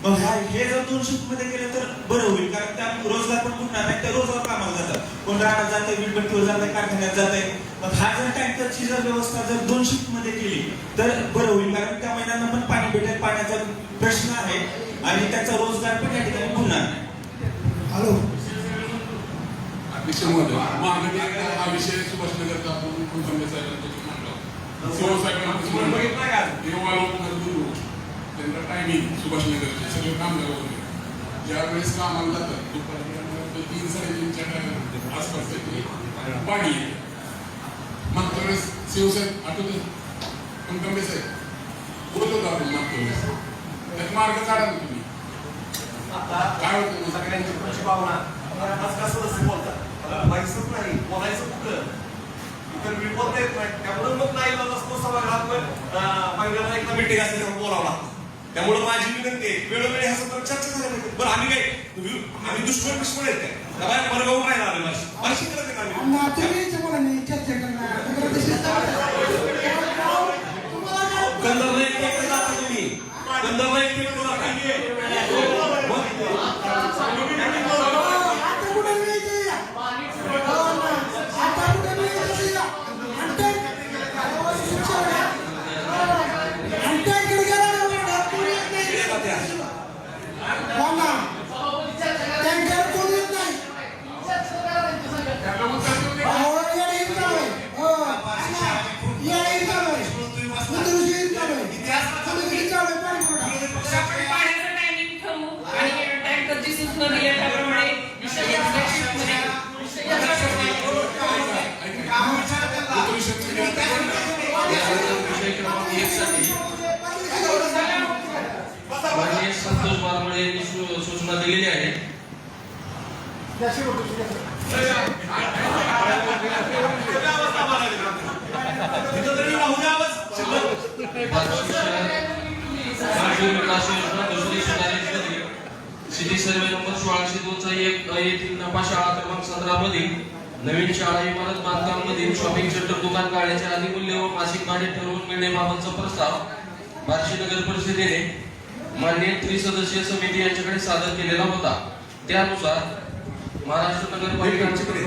मग हे जर 2 शिफ्ट मध्ये केलं तर बरं होईल, कारण त्या रोजगार पण कुठणार नाही, त्या रोजगार कामाला जातात. कोण राहण्यात जाते, वीटभट्टीवर जाते, कारखान्यात जाते. मग हा जर टँकरची जर व्यवस्था जर 2 शिफ्ट मध्ये केली तर बरं होईल, कारण त्या महिन्यांना पण पाणी भेटेल, पाण्याचा प्रश्न आहे आणि त्याचा रोजगार पण या ठिकाणी पुन्हा नाही. हॅलो अध्यक्ष महोदय, मागणी हा विषय सुभाषनगरचा आपण कुलकर्णी साहेबांच्याकडे मांडला. शिवसाहेबांना बघितलं का? त्यांचा टायमिंग सुभाषनगरचे सगळे कामगार वगैरे ज्या वेळेस कामाला जातात दुपारी 3-3:30च्या आसपास पाणी येतं. मागच्या वेळेस शिवसाहेब आठवते कुलकर्णी साहेब बोलत होता आपण मागच्या वेळेस त्यात मार्ग काढा ना तुम्ही. काय होतं सगळ्यांची खुशी भावना आज का सदस्य बोलतात माहितीच नाही बोलायचं कुठं तर मी बोलता येत नाही. त्यामुळे मग नाही नसतो सभागृहात महिन्याला एकदा मीटिंग असते तेव्हा बोलावं लागतं. त्यामुळे माझी विनंती आहे वेळोवेळी ह्या सगळं चर्चा झाल्या पाहिजे. बरं आम्ही काय आम्ही दुश्मन आहेत काय वर्गावून राहिला आम्ही माशी करत आम्ही गंधर्व एक जाता तुम्ही गंधर्व एक पाण्याचं टायमिंग ठेवू आणि टँकरची सूचना दिल्या त्याप्रमाणे माननीय संतोष बारमळे यांनी सूचना दिलेली आहे. विकास योजना दुसरी सुधारित सिटी सर्वे नंबर 1602 येथील नफा शाळा क्रमांक 17 मधील नवीन शाळा इमारत बांधकाम मधील शॉपिंग सेंटर दुकान काढण्याचे अधिमूल्य व मासिक भाडे ठरवून मिळण्याबाबतचा प्रस्ताव बार्शी नगर परिषदेने माननीय त्रिसदस्यीय समिती यांच्याकडे सादर केलेला होता. त्यानुसार महाराष्ट्र नगरपालिकेचे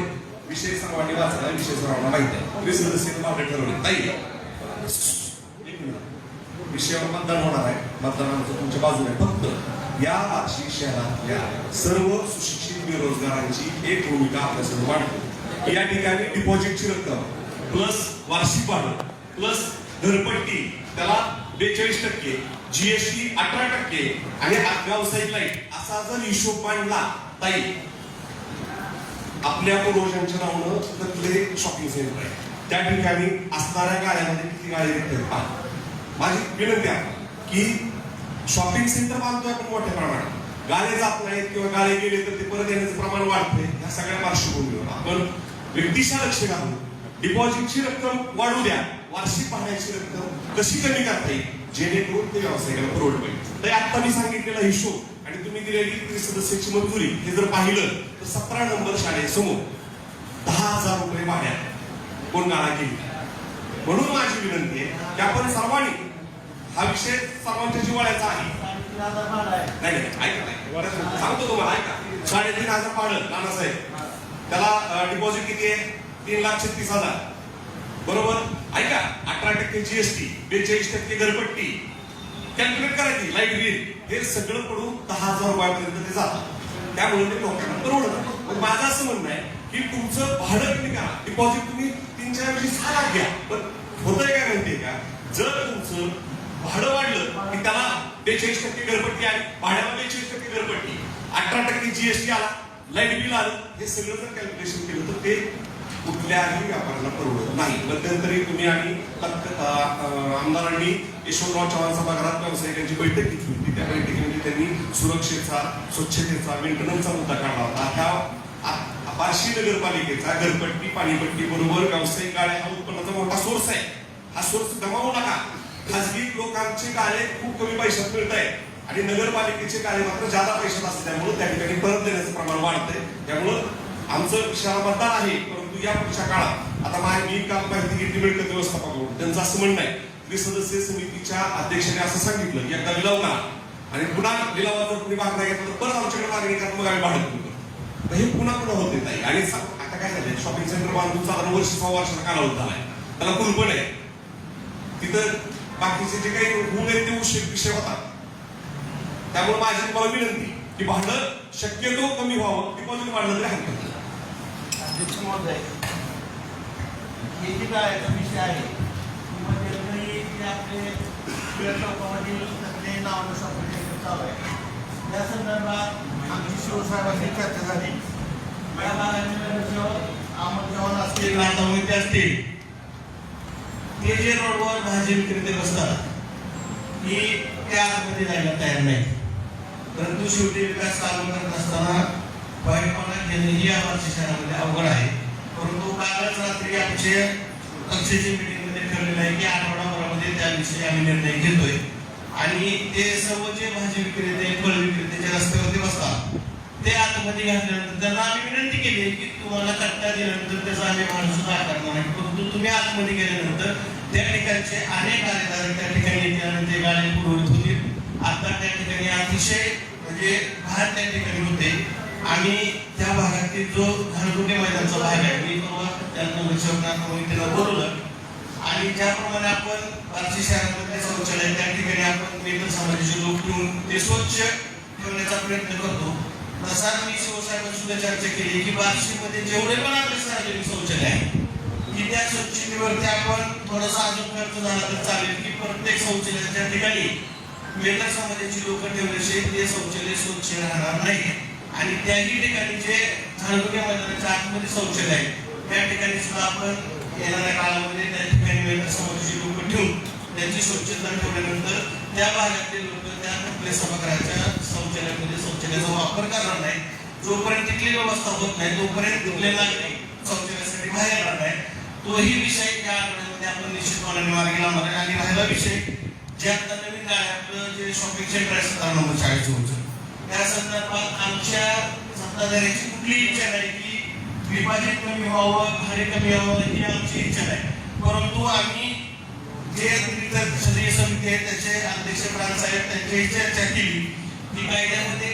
विषय सर्वांनी वाचला, विषय सर्वांना माहिती आहे. त्रिसदस्यीय भाडे ठरवले नाही विषयावर मतदान होणार आहे. मतदानाचं तुमच्या बाजूने फक्त या बार्शी शहरातल्या सर्व सुशिक्षित बेरोजगारांची एक भूमिका आपल्यासमोर मांडतो. या ठिकाणी डिपॉझिटची रक्कम प्लस वार्षिक भाडं प्लस घरपट्टी त्याला 42%, जीएसटी 18% आणि व्यावसायिक लाईट असा जर हिशोब मांडला ताई आपल्या पूर्वजांच्या नावानं तिथले शॉपिंग सेंटर आहे. त्या ठिकाणी असणाऱ्या गाड्यामध्ये किती गाडी निघतात. माझी विनंती आहे की शॉपिंग सेंटर बांधतोय आपण मोठ्या प्रमाणात गाड्या जात नाहीत किंवा गाडी गेले तर ते परत येण्याचं प्रमाण वाढतंय. ह्या सगळ्या पार्श्वभूमीवर आपण व्यक्तिशा लक्ष घालून डिपॉझिटची रक्कम वाढू द्या, वार्षिक भाड्याची रक्कम कशी कमी करता येईल जेणेकरून ते व्यावसायिकाला परवडेल. तर आता मी सांगितलेला हिशोब आणि तुम्ही दिलेली त्रिसदस्याची मंजुरी हे जर पाहिलं तर 17 नंबर शाळेसमोर 10,000 रुपये भाड्यात कोण गाळा केली. म्हणून माझी विनंती आहे की आपण सर्वांनी हा विषय सर्वांच्या जिव्हाळ्याचा आहे. नाही ऐका सांगतो तुम्हाला ऐका 3,500 भाडं नानासाहेब त्याला डिपॉझिट किती आहे 3,36,000 बरोबर. ऐका 18% जीएसटी 42% घरपट्टी कॅल्क्युलेट करायची लाईट बिल हे सगळं पडून 10,000 रुपयापर्यंत ते जातं. त्यामुळे ते लोकांना परवडत. माझं असं म्हणणं आहे की तुमचं भाडं कमी करा, डिपॉझिट तुम्ही 3-4 लाख घ्या. पण होतंय काय माहितीये का जर तुमचं भाडं वाढलं की त्याला 42% घरपट्टी आली, भाड्याला 42% घरपट्टी 18% जीएसटी आला, लाईट बिल आलं, हे सगळं जर कॅल्क्युलेशन केलं तर ते कुठल्याही व्यापाऱ्याला परवडत नाही. मध्यंतरी तुम्ही आणि आमदारांनी यशवंतराव चव्हाण सभागृहात व्यावसायिकांची बैठक घेतली होती. त्या बैठकीमध्ये त्यांनी सुरक्षेचा स्वच्छतेचा मेंटेनन्सचा मुद्दा काढला होता. ह्या बार्शी नगरपालिकेचा घरपट्टी पाणीपट्टी बरोबर व्यावसायिक गाड्या हा उत्पन्नाचा मोठा सोर्स आहे. हा सोर्स गमावू नका. खाजगी लोकांचे गाळे खूप कमी पैशात मिळत आहे आणि नगरपालिकेचे कार्य मात्र जादा पैशात असल्यामुळे त्या ठिकाणी परत देण्याचं प्रमाण वाढतंय. त्यामुळं आमचं शहरा मतदान आहे, परंतु या पुढच्या काळात आता मी काल माहिती घेतली मिळकत व्यवस्थापकाकडून, त्यांचं असं म्हणणं आहे त्रिसदस्यीय समितीच्या अध्यक्षाने असं सांगितलं की एकदा लिलावणार आणि पुन्हा लिलावात जर कुणी भाग नाही घेतला तर परत आमच्याकडे मागणी करा, मग आम्ही भाडं करू. तर हे पुन्हा होत नाही. आणि आता काय झालंय, शॉपिंग सेंटर बांधून साधारण वर्ष 6 वर्षाचा कालावधी झालाय, त्याला कुलपण आहे. तिथं बाकीचे जे काही गुण आहेत ते विषय होता. त्यामुळे माझी तुम्हाला विनंती की भांडण शक्यतो कमी व्हावं, डिपॉझिट वाढलं तरी हरकत नाही. अध्यक्ष महोदय, हे जे काय विषय आहे आपले चौकामधील सगळे नावानं चालू आहे. या संदर्भात आमची शिवसाहेबांची चर्चा झाली. या भागातील अमोल चव्हाण असतील, नाथा मोहिते असतील, ते जे रोडवर भाजी विक्रेते बसतात की त्या आतमध्ये जायला तयार नाही. परंतु शेवटी विकास काम करत असताना वाईटपणा घेणं ही आमच्या शहरामध्ये अवघड आहे. परंतु कालच रात्री आमचे कक्षेची मीटिंगमध्ये ठरलेलं आहे की आठवडाभरामध्ये त्याविषयी आम्ही निर्णय घेतोय. आणि ते सर्व जे भाजी विक्रेते, फळ विक्रेते जे रस्त्यावरती बसतात ते आतमध्ये घातल्यानंतर त्यांना आम्ही विनंती केली की तुम्हाला कट्टा दिल्यानंतर त्याचा आम्ही भाडं सुद्धा आकारणार नाही. परंतु तुम्ही आतमध्ये गेल्यानंतर त्या ठिकाणचे अनेक कार्यकारी त्या ठिकाणी येते ते गाडी पुरवत होतील. आता त्या ठिकाणी अतिशय म्हणजे भार त्या ठिकाणी होते. आणि त्या भागातील जो घरगुती मैदानचा भाग आहे मी त्यांना बोलवलं आणि ज्याप्रमाणे आपण बार्शी शहरामध्ये शौचालय त्या ठिकाणी आपण मेहतर समाजाचे लोक ठेवून ते स्वच्छ ठेवण्याचा प्रयत्न करतो. तसा मी शिवसाहेबांनी सुद्धा चर्चा केली की बार्शीमध्ये जेवढे पण आपले सार्वजनिक शौचालय आहे की त्या स्वच्छतेवरती आपण थोडासा अजून खर्च झाला तर चालेल की प्रत्येक शौचालयाच्या ठिकाणी मेहतर समाजाची लोक ठेवल्याशिवाय ते शौचालय स्वच्छ राहणार नाही. आणि त्याही ठिकाणी जे घरगुती मैदानाच्या आतमध्ये शौचालय आहे त्या ठिकाणी सुद्धा आपण येणाऱ्या काळामध्ये त्या ठिकाणी मेहतर समाजाची लोक ठेवून त्यांची स्वच्छता ठेवल्यानंतर त्या भागातले लोक त्या आपल्या सभागृहाच्या शौचालयाचा वापर करणार नाही. जोपर्यंत तिथली व्यवस्था होत नाही तोपर्यंत तिथले नागरिक शौचालयासाठी बाहेर येणार नाही. तोही विषय या आठवड्यामध्ये आपण निश्चितपणे मार्गी लावणार आहे. आणि राहिला विषय जे आता नवीन काय आपलं जे शॉपिंग सेंटर आहे 17 नंबर शाळेचं होतं त्या संदर्भात आमच्या सत्ताधाऱ्याची कुठलीही इच्छा नाही की डिपॉझिट कमी व्हावं, भाडे कमी व्हावं ही आमची इच्छा नाही. परंतु आम्ही जे सदस्य समिती आहे त्याचे अध्यक्ष प्रांतसाहेब त्यांची चर्चा केली की कायद्यामध्ये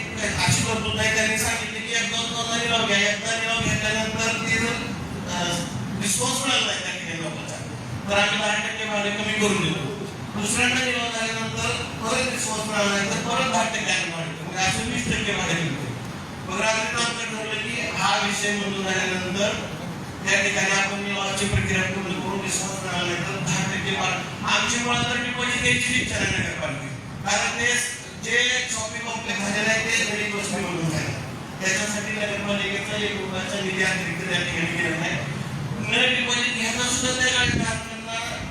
अशी तरतूद नाही. त्यांनी सांगितले की एकदा निलाव घ्या, एकदा निलाव घेतल्यानंतर ते जर रिस्पॉन्स मिळाला नाही त्या ठिकाणी लोकांचा तर आम्ही 10% भाडे कमी करून देतो. दुसऱ्यांदा निलाव झाल्यानंतर परत रिस्पॉन्स मिळाला नाही तर परत 10% आम्ही भाडे कमी, असं 20% भाडे कमी. मग रात्री आमचं ठरलं की हा विषय मंजूर झाल्यानंतर त्या ठिकाणी आपण निलावाची प्रक्रिया पूर्ण करून रिस्पॉन्स मिळाला नाही तर 10% भाडे. आमची मुळात तर डिपॉझिट द्यायची इच्छा नाही नगरपालिकेत, कारण ते जे शॉपिंग कॉम्प्लेक्स झालेलं आहे ते गरीब वस्ती म्हणून झालं. त्याच्यासाठी नगरपालिकेचा 1 रुपयाचा निधी अतिरिक्त त्या ठिकाणी गेला नाही. न डिपॉझिट घ्यायला सुद्धा त्या गाडीच्या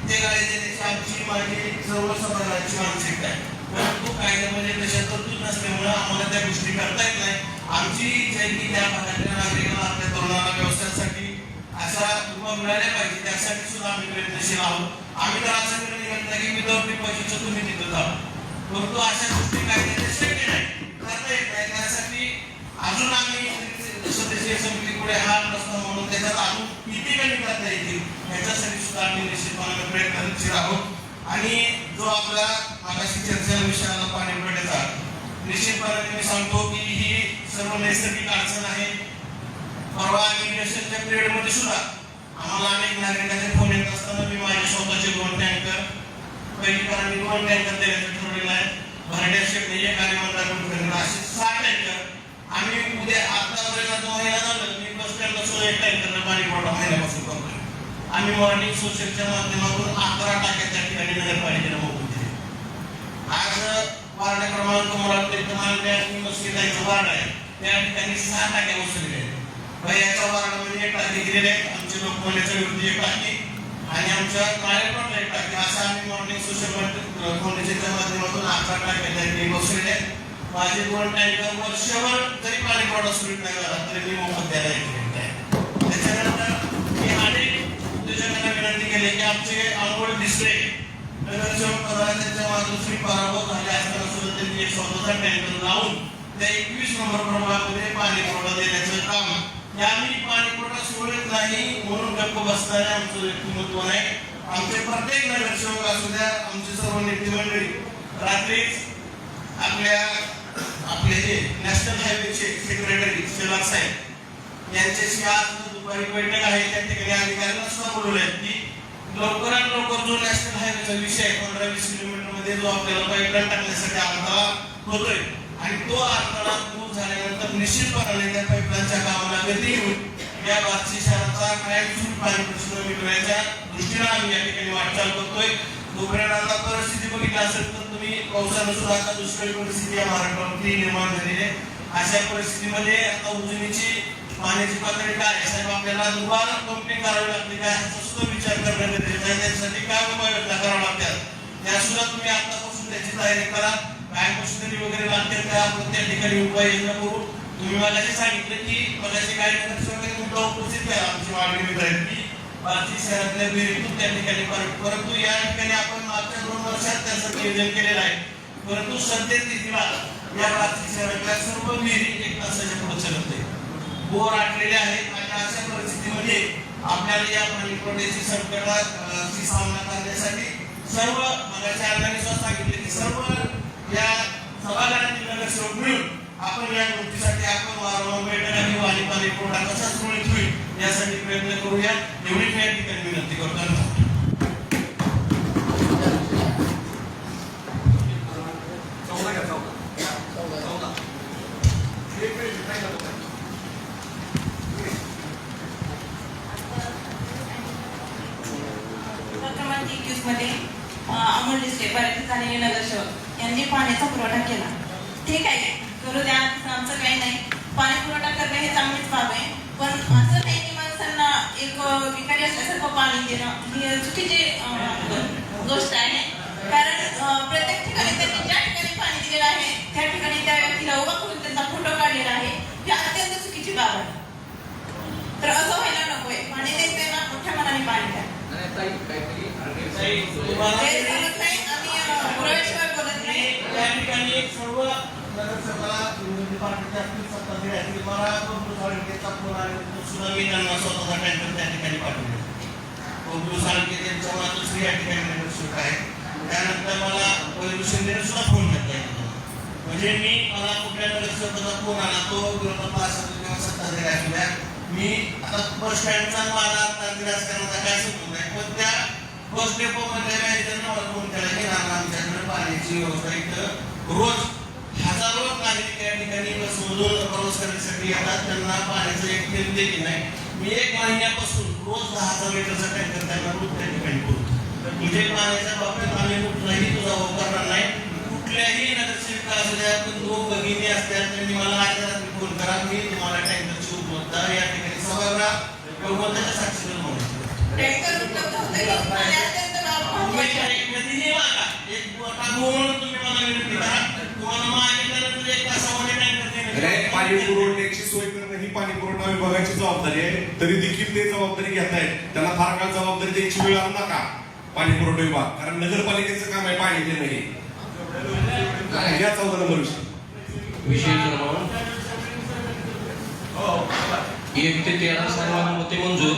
ते गाडी देण्याची आमची माझी सर्व समाजाची मानसिकता आहे. परंतु कायद्यामध्ये तशा तरतूद नसल्यामुळे आम्हाला त्या गोष्टी करता येत नाही. आमची इच्छा आहे की त्या भागातल्या नागरिकांना आपल्या तरुणांना व्यवसायासाठी अशा उभा मिळाल्या पाहिजे, त्यासाठी सुद्धा आम्ही प्रयत्नशील आहोत. आम्ही तर असं निर्णय घेतला की विदाउट डिपॉझिटचं तुम्ही तिथं जावं, परंतु अशा गोष्टी कायद्याने शक्य नाही, करता येत नाही. त्यासाठी अजून आम्ही सदस्यीय समितीपुढे हा प्रस्ताव म्हणून त्याच्यात अजून किती कमी करता येतील याच्यासाठी सुद्धा आम्ही निश्चितपणे प्रयत्नशील आहोत. आणि जो आपला मागाशी चर्चा विषय आला पाणीपुरवठ्याचा, निश्चितपणे मी सांगतो की ही सर्व नैसर्गिक अडचण आहे. परवा इलेक्शनच्या पिरियडमध्ये सुद्धा आम्हाला अनेक नागरिकांचे फोन येत असताना मी माझे स्वतःचे 2 टँकर पहिली कारण 2 टँकर द्यायचं ठरवलेलं आहे. भरड्याचे नाही आणि मंदार असे 6 टँकर आम्ही उद्या आतापर्यंत 2 महिना झालं मी बस स्टँडला सुद्धा 1 टँकरनं पाणी पुरवठा महिन्यापासून करतोय. आम्ही मॉर्निंग सोशलच्या माध्यमातून 11 टाक्या त्या ठिकाणी नगरपालिकेला मोकळून दिले. आज वार्ड क्रमांक मला मस्जिदाचं वार्ड आहे त्या ठिकाणी 6 टाक्या वसुलेल्या आहेत. याच्या वार्डामध्ये 1 टाकी दिलेले आहेत, आमचे लोकमान्याच्या विरुद्ध 1 टाकी आणि आमच्या नाळेपणला 1 टाकी, असं आम्ही मॉर्निंग सोशल फाउंडेशनच्या माध्यमातून 11 टाक्या त्या ठिकाणी बसवलेल्या आहेत. माझे 2 टँकर वर्षभर जरी पाणी पुरवठा सुरू नाही झाला तरी मी मोफत द्यायला आहे. त्याच्यानंतर मी अनेक उद्योजकांना विनंती केली की आमचे अंघोळ दिसले नगरसेवक पदाला त्यांच्या मातोश्री पराभव झाले असताना सुद्धा त्यांनी एक स्वतःचा टँकर लावून त्या 21 नंबर प्रभागामध्ये पाणी पुरवठा देण्याचं काम यावेळी पाणी पुरवठा सोडत नाही म्हणून गप्प बसणारे आमचं व्यक्तिमत्व नाही. आमचे प्रत्येक नगरसेवक असू द्या, आमचे सर्व नेते मंडळी रात्रीच आपले जे नॅशनल हायवेचे सेक्रेटरी शेलार साहेब यांच्याशी आज दुपारी बैठक आहे. त्या ठिकाणी अधिकाऱ्यांना सुद्धा बोलवलंय की लवकरात लवकर जो नॅशनल हायवेचा विषय 15-20 किलोमीटर मध्ये जो आपल्याला पाईपलाईन टाकण्यासाठी अडथळा होतोय आणि तो अडथळा दूर झाल्यानंतर निश्चितपणाने त्या पाईपलाईनच्या कामाला गती येऊन या बार्शी शहराचा कायमस्वरूपी पाणी प्रश्न मिटवण्याच्या दृष्टीने आम्ही या ठिकाणी वाटचाल करतोय. तोपर्यंत आता परिस्थिती बघितली असेल तर तुम्ही पावसानं सुद्धा आता दुष्काळी परिस्थिती या महाराष्ट्रामध्ये निर्माण झालेली आहे. अशा परिस्थितीमध्ये आता उजनीची पाण्याची पातळी काय आहे साहेब, आपल्याला दुबार पंपिंग करावी लागते काय ह्याचा सुद्धा विचार करणं गरजेचं आहे. त्यासाठी काय उपाययोजना कराव्या लागतात त्या सुद्धा तुम्ही आतापासून त्याची तयारी करा. काय मशिनरी वगैरे लागते त्या आपण त्या ठिकाणी उपाययोजना करू. तुम्ही मला जे सांगितलं की मगाशी काय मुद्दा उपस्थित केला आमची मागणी मित्र आहेत की बार्शी शहरातल्या विहिरीतून त्या ठिकाणी परंतु या ठिकाणी आपण मागच्या 2 वर्षात त्याचं नियोजन केलेलं आहे. परंतु सद्यस्थितीला या बार्शी शहरातल्या सर्व विहिरी 1 तासाच्या पुढे चलत नाही, बोर आटलेले आहेत आणि अशा परिस्थितीमध्ये आपल्याला या पाणी पुरवठ्याची संकटाशी सामना करण्यासाठी सर्व मगाच्या आयोगाने सुद्धा सांगितले की सर्व या सभागृहातील नगरसेवक मिळून आपण या गोष्टीसाठी आपण वारंवार बैठका घेऊ आणि पाणी पुरवठा कसा सुरळीत होईल यासाठी प्रयत्न करूया एवढी मी या ठिकाणी विनंती करतो. क्रमांक 21 मध्ये अमोल डिस्ट्रिक्ट बरेच झालेले नगरसेवक यांनी पाण्याचा पुरवठा केला. ठीक आहे, करू द्या, आमचं काही नाही. पाणी पुरवठा करणं हे चांगलीच बाब आहे, पण असं नाही की माणसांना एक भिकारी असल्यासारखं पाणी देणं ही चुकीची गोष्ट आहे. कारण प्रत्येक ठिकाणी त्यांनी ज्या ठिकाणी पाणी दिलेलं आहे त्या ठिकाणी त्या व्यक्तीला उभा करून त्यांचा फोटो काढलेला आहे ही अत्यंत चुकीची बाब आहे. तर असं व्हायला नकोय. पाणी देताना मोठ्या मनाने पाणी द्या. त्या ठिकाणी सर्व नगरसेवकाला विरोधी पार्टीच्या सत्ताधारी असतील मला बबलू साळुंखेचा फोन आल्यानंतर सुद्धा मी त्यांना स्वतःचा टँकर त्या ठिकाणी पाठवले. बबलू साळुंखे त्यांच्या मातोश्री या ठिकाणी नगरसेवक आहे. त्यानंतर मला वैभव शिंदेने सुद्धा फोन घेतला. म्हणजे मला कुठल्या नगरसेवकाचा फोन आला तो विरोधात असेल किंवा सत्ताधारी असल्या मी आता बस स्टँडचा मला राजकारणाचा काय संबंध नाही, पण त्या बस डेपो मध्ये मला फोन केला की आमच्याकडे पाण्याची व्यवस्था इथं रोज हजारो नागरिक या ठिकाणी बसमधून प्रवास करण्यासाठी येतात, त्यांना पाण्याचं एक थेंब देखील नाही. मी 1 महिन्यापासून रोज 10,000 लिटरचा टँकर त्यांना रोज त्या ठिकाणी पुरवतो. म्हणजे पाण्याच्या बाबतीत आम्ही कुठलाही तुझा करणार नाही. कुठल्याही नगरसेविका असू द्या, तो भगिनी असतात, त्यांनी मला आज रात्री फोन करा, मी तुम्हाला टँकरची उपलब्धता या ठिकाणी सभागृहात बहुमताच्या साक्षीने म्हणतो. पाणी पुरवठ्याची सोय करणं ही पाणी पुरवठा विभागाची जबाबदारी आहे. तरी देखील ते जबाबदारी घेत आहेत. त्यांना फार काळ जबाबदारी द्यायची वेळ आणू नका पाणी पुरवठा विभाग, कारण नगरपालिकेचं काम आहे पाणी देणं हे. या 14 नंबर विषय क्रमांक 1 ते 13 सर्वानुमते मंजूर.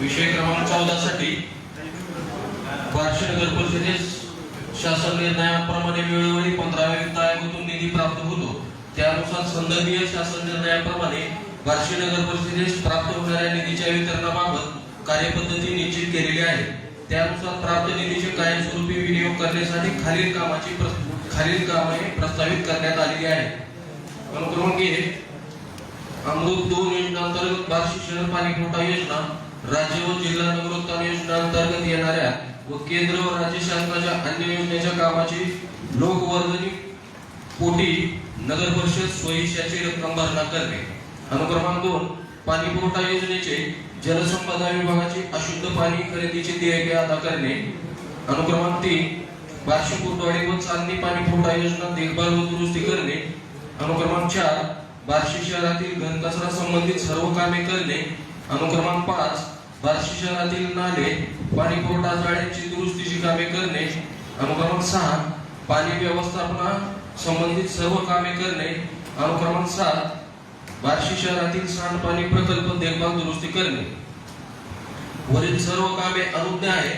विषय क्रमांक 14 साठी बार्शी नगर परिषदेस शासन निर्णयाप्रमाणे वेळोवेळी 15व्या वित्त आयोगातून निधी प्राप्त होतो. त्यानुसार संदर्भीय शासन निर्णयाप्रमाणे बार्शी नगर परिषदेस प्राप्त होणाऱ्या निधीच्या वितरणाबाबत कार्यपद्धती निश्चित केलेली आहे. त्यानुसार प्राप्त निधीचे कायमस्वरूपी विनियोग करण्यासाठी खालील कामे प्रस्तावित करण्यात आलेली आहे. क्रमांक 1 अमृत 2 योजनांतर्गत बार्शी शहर पाणी पुरवठा योजना, राज्य व जिल्हा नगरोत्थान योजनांतर्गत येणाऱ्या व केंद्र व राज्य शासनाच्या अन्य योजनेच्या कामाची लोकवर्गणी पोटी नगर परिषद स्वहिश्याची रक्कम भरणा करणे. अनुक्रमांक 2 पाणी पुरवठा योजनेचे जलसंपदा विभागाची अशुद्ध पाणी खरेदीची देयके अदा करणे. अनुक्रमांक 3 बार्शी कुर्डवाडी व चांदणी पाणी पुरवठा योजना देखभाल व दुरुस्ती करणे. अनुक्रमांक 4 बार्शी शहरातील घनकचरा संबंधित सर्व कामे करणे. अनुक्रमांक 5 बार्शी शहरातील नाले पाणी पुरवठा जाळ्यांची दुरुस्तीची कामे करणे. अनुक्रमांक 6 पाणी व्यवस्थापना संबंधित सर्व कामे करणे. अनुक्रमांक 7 बार्शी शहरातील सांडपाणी प्रकल्प देखभाल दुरुस्ती करणे. वरील सर्व कामे अनुज्ञ आहे.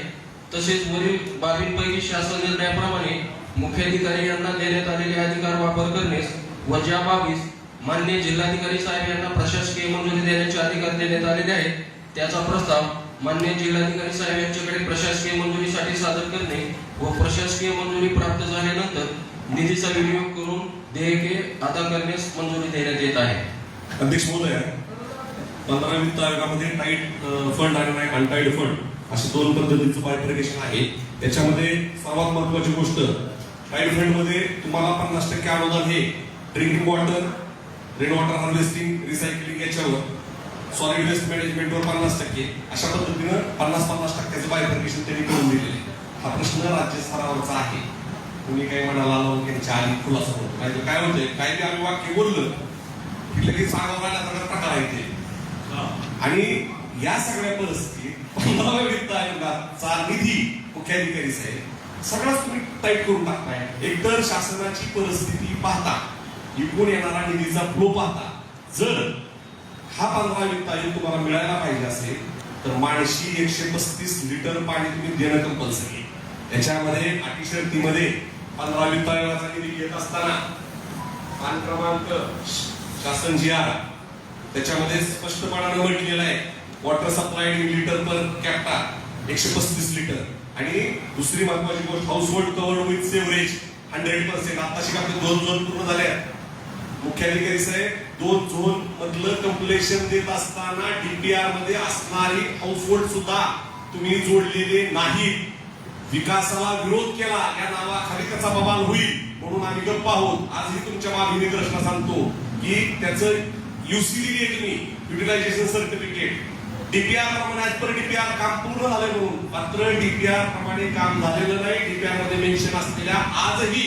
तसेच वरील बाबींपैकी शासन निर्णयाप्रमाणे मुख्याधिकारी यांना देण्यात आलेले अधिकार वापर करण्यास व ज्या बाबीस माननीय जिल्हाधिकारी साहेब यांना प्रशासकीय मंजुरी देण्याचे अधिकार देण्यात आलेले आहेत त्याचा प्रस्ताव माननीय जिल्हाधिकारी साहेब यांच्याकडे प्रशासकीय मंजुरीसाठी सादर करणे व प्रशासकीय मंजुरी प्राप्त झाल्यानंतर निधीचा विनियोग करून देयके अदा करण्यास मंजुरी देण्यात येत आहे. अध्यक्ष महोदय, 15 वित्त आयोगामध्ये टाईट फंड आणि अनटाईड फंड असे दोन पद्धतीचं बायफर्केशन आहे. त्याच्यामध्ये सर्वात महत्वाची गोष्ट, टाईट फंड मध्ये तुम्हाला 50% अनुदान हे drinking water, rain water harvesting, recycling याच्यावर, सॉलिड वेस्ट मॅनेजमेंटवर 50%, अशा पद्धतीनं 50-50% बायफर्केशन त्यांनी करून दिलेले. हा प्रश्न राज्य स्तरावरचा आहे. तुम्ही काही म्हणाला त्यांच्या आधी खुलासा होतो. नाही काय होतंय, काही बी आम्ही वाक्य बोललं की लगेच सांगावं लागण्याचा प्रकार आहे ते. आणि या सगळ्या परिस्थितीत 15व्या वित्त आयोगाचा निधी मुख्याधिकारी साहेब सगळंच तुम्ही टाईट करून टाकताय. एकतर शासनाची परिस्थिती पाहता, इकडून येणारा निधीचा फ्लो पाहता, जर हा 15 वित्त आयोग तुम्हाला मिळायला पाहिजे असेल तर माणशी 135 लिटर पाणी तुम्ही देणं कंपल्सरी. त्याच्यामध्ये अटी शर्तीमध्ये 15 वित्त आयोगाचा निधी घेत असताना पान क्रमांक शासन GR त्याच्यामध्ये स्पष्टपणाने म्हटलेलं आहे water supply in litre per capita 135 litre. आणि दुसरी महत्वाची गोष्ट, household covered with sewerage 100%. आताशी आपले 2 झोन पूर्ण झाले. मुख्याधिकारी साहेब 2 झोन मधलं कम्प्लेशन देत असताना DPR मध्ये असणारी हाऊस होल्ड सुद्धा तुम्ही जोडलेले नाही. विकासाला विरोध केला या नावाखाली त्याचा बवाल होईल म्हणून आम्ही गप्प आहोत. आजही तुमच्या मागणी प्रश्न सांगतो की त्याचं UC दिली आहे तुम्ही, युटिलायझेशन सर्टिफिकेट. DPR प्रमाणे आज पर DPR काम पूर्ण झालंय म्हणून, मात्र DPR प्रमाणे काम झालेलं नाही. DPR मध्ये मेन्शन असलेल्या आजही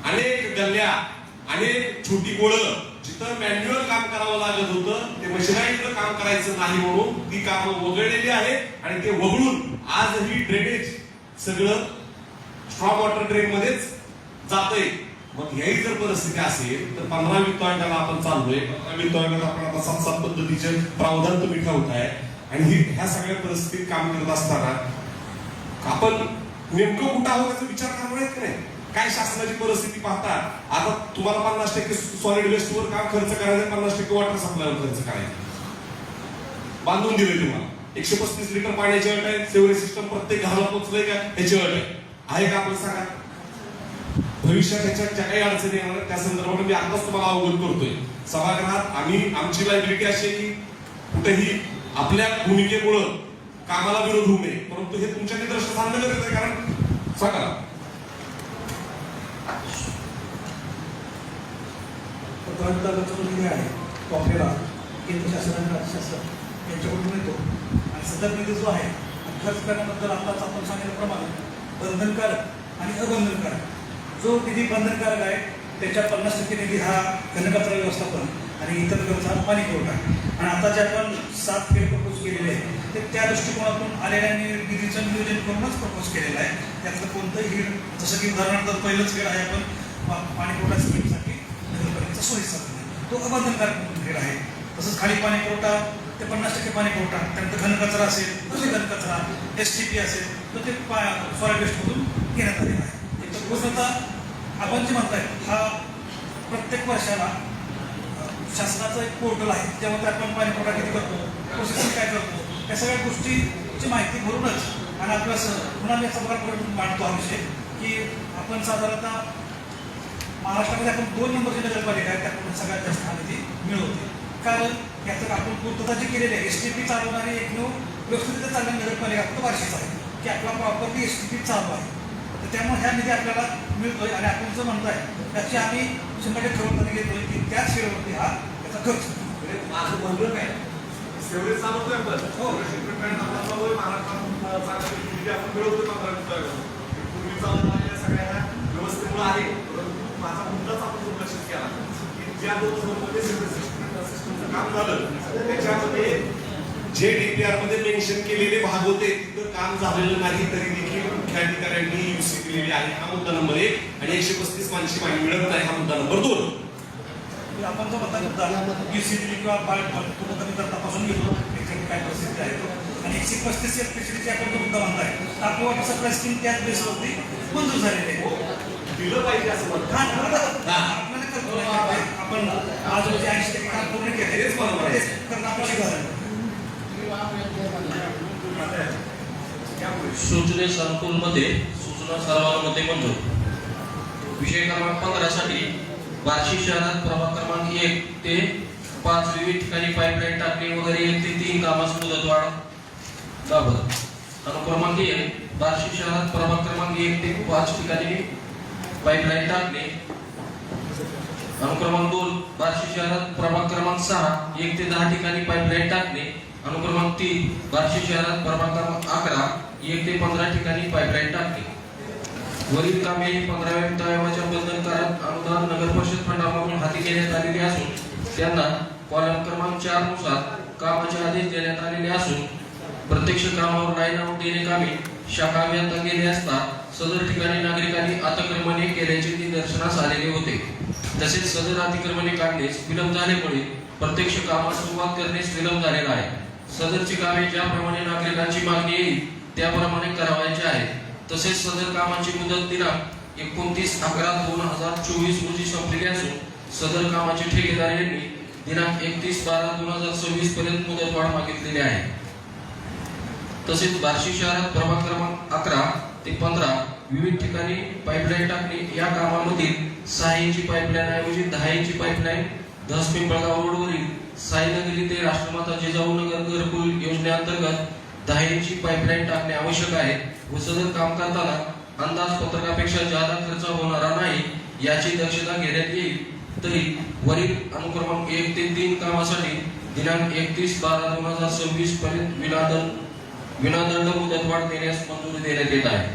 अनेक गल्ल्या, अनेक छोटी गोळं जिथं मॅन्युअल काम करावं लागत होतं ते मशिनाईजचं काम करायचं नाही म्हणून ती कामं वगळलेली आहेत. आणि ते वगळून आजही ड्रेनेज सगळं स्ट्रॉंग वॉटर ड्रेन मध्येच जातंय. मग याही जर परिस्थिती असेल तर 15 वित्त आयोगाला आपण चाललोय. 15 वित्त आयोगाला आपण आता 7 पद्धतीचे प्रावधान तुम्ही ठेवताय. आणि ह्या सगळ्या परिस्थितीत काम करत असताना आपण नेमकं कुठं आहोत याचा विचार करणार आहेत की नाही? काय शासनाची परिस्थिती पाहता आता तुम्हाला 50% सॉलिड वेस्टवर काम खर्च करायचं, 50% वॉटर सप्लायवर खर्च करायचा. बांधून दिले तुम्हाला 135 लिटर पाण्याची अट आहे. सेवरेज सिस्टम प्रत्येक घराला पोहोचलंय का याची अट आहे का आपलं सांगा. भविष्यात याच्या ज्या काही अडचणी येणार त्या संदर्भात मी आताच तुम्हाला अवगत करतोय. सभागृहात आमची लायबिलिटी अशी आहे की कुठेही आपल्या भूमिकेमुळं कामाला विरोध होऊ नये, परंतु हे तुमच्या निदर्शनास आणलं गरजेचं आहे. कारण सांगा निधी आहे तो आपल्याला केंद्र शासन आणि राज्य शासन यांच्याकडून मिळतो. आणि सदर निधी जो आहे खर्च करण्याबद्दल आताच आपण सांगितल्याप्रमाणे बंधनकारक आणि अबंधनकारक. जो निधी बंधनकारक आहे त्याच्या 50% निधी हा घनकचरा व्यवस्थापन आणि इतर व्यवस्था पाणी पुरवठा. आणि आता जे आपण 7 फेर प्रपोज केलेले आहे ते त्या दृष्टिकोनातून आलेल्या निधीचं नियोजन करूनच प्रपोज केलेलं आहे. त्यातलं कोणतंही जसं की उदाहरणार्थ पहिलंच खेळ आहे आपण पाणी पुरवठा स्कीमसाठी नगरपालिकेचा सोयीचा तो अबंधनकारक खेळ आहे. तसंच खाली पाणी पुरवठा ते 50% पाणी पुरवठा, त्यानंतर घनकचरा असेल तर घनकचरा, STP असेल तर ते सॉलिड वेस्टमधून घेण्यात आलेला आहे. तर पूर्णतः आपण जे म्हणताय हा प्रत्येक वर्षाला शासनाचं एक पोर्टल आहे त्यामध्ये आपण पाणी पुरवठा किती करतो, प्रोसेसिंग काय करतो, या सगळ्या गोष्टीची माहिती भरूनच. आणि आपलं पुन्हा मी असा प्रकार मांडतो हा विषय की आपण साधारणतः महाराष्ट्रामध्ये आपण 2 नंबरची नगरपालिका आहे त्याकडून सगळ्यात जास्त निधी मिळवते. कारण याचं आपण पूर्तता जी केलेली आहे STP चालवणारी एकमेव व्यवस्थित चालणारी नगरपालिका फक्त बार्शीच आहे की आपला प्रॉपर्टी STP चालू आहे. तर त्यामुळे ह्या निधी आपल्याला मिळतोय. आणि आपण जो म्हणताय त्याची आम्ही 100% ठरवताना घेतोय की त्याच शेअरवरती हा त्याचा खर्च. माझं म्हणलं काय सेवरेज चालवतोय आपण. हो, महाराष्ट्रात आपण मिळवतोय 15 वित्त आयोग. पूर्वी चालवणाऱ्या सगळ्या व्यवस्थेमुळे आहे. परंतु माझा मुद्दाच आपण दुर्लक्षित केला की ज्या 2 झोनमध्ये सिस्टमचं काम झालं त्याच्यामध्ये जे डीपीआर मध्ये मेन्शन केलेले भाग होते तिथं काम झालेलं नाही तरी देखील मुख्याधिकाऱ्यांनी युसी दिलेली आहे. हा मुद्दा नंबर 1. आणि 135 मानशी पाणी मिळत नाही हा मुद्दा नंबर 2. आपण जो म्हणता युसी दिली किंवा पूर्ण तपासून घेतो काय परिस्थिती आहे आणि 135 एलपीसीची आपण जो मुद्दा म्हणताय आपल्याला सप्लाय स्कीम त्याच बेसवरती मंजूर झालेली आहे. दिलं पाहिजे असं म्हणतात. आपल्याला कल्पना आपण आज रोजी 80% काम पूर्ण केले तेच बरोबर आहे. तर अपेक्षित आहे. सूचनेस अनुकूलमध्ये सूचना सर्वानुमते मंजूर. विषय क्रमांक 15 साठी बार्शी शहरात प्रभाग क्रमांक 1 ते 5 विविध ठिकाणी पाईपलाईन टाकणे वगैरे 1 ते 3 कामास मुदतवाढ बाबत. अनुक्रमांक 1 बार्शी शहरात प्रभाग क्रमांक 1 ते 5 ठिकाणी पाईपलाईन टाकणे. अनुक्रमांक 2 बार्शी शहरात प्रभाग क्रमांक 6 1 ते 10 ठिकाणी पाईपलाईन टाकणे. अनुक्रमांक 3 बार्शी शहरात प्रभाग क्रमांक 11 1 ते 15 ठिकाणी पाईपलाईन टाकणे. वरील कामे ही 15व्या वित्त आयोगाच्या बंधनकारक अनुदान नगर परिषद फंडामधून हाती घेण्यात आलेली असून त्यांना कॉलम क्रमांक 4 नुसार कामाचे आदेश देण्यात आलेले असून प्रत्यक्ष कामावर लाईन आउट देणे कामे शाखा अभियंता गेले असता सदर ठिकाणी नागरिकांनी अतिक्रमणे केल्याचे निदर्शनास आलेले होते. तसेच सदर अतिक्रमणे काढण्यास विलंब झाल्यामुळे प्रत्यक्ष कामास सुरुवात करण्यास विलंब झालेला आहे. सदरची कामे ज्याप्रमाणे नागरिकांची मागणी येईल त्याप्रमाणे करावायची आहे. तसेच सदर कामाची मुदत दिनांक 29/11/2024 रोजी संपलेली असून सदर कामाचे ठेकेदार यांनी दिनांक 31/12/2026 पर्यंत मुदतवाढ मागितलेली आहे. तसेच बार्शी शहरात प्रभाग क्रमांक 11 ते 15 विविध ठिकाणी पाईपलाईन टाकणे या कामामधील 6 इंची पाईपलाईन ऐवजी 10 इंची पाईपलाईन धस पिंपळगाव रोडवरील साईनगरी ते राष्ट्रमाता जिजाऊ नगर घरकुल योजनेअंतर्गत 10 इंची पाईपलाईन टाकणे आवश्यक आहे व सदर काम करताना अंदाजपत्रकापेक्षा जादा खर्च होणारा नाही याची दक्षता घेण्यात येईल. तरी वरील अनुक्रमांक 1 ते 3 कामासाठी दिनांक 31/12/2026 पर्यंत विनादंड मुदतवाढ देण्यास मंजुरी देण्यात येत आहे.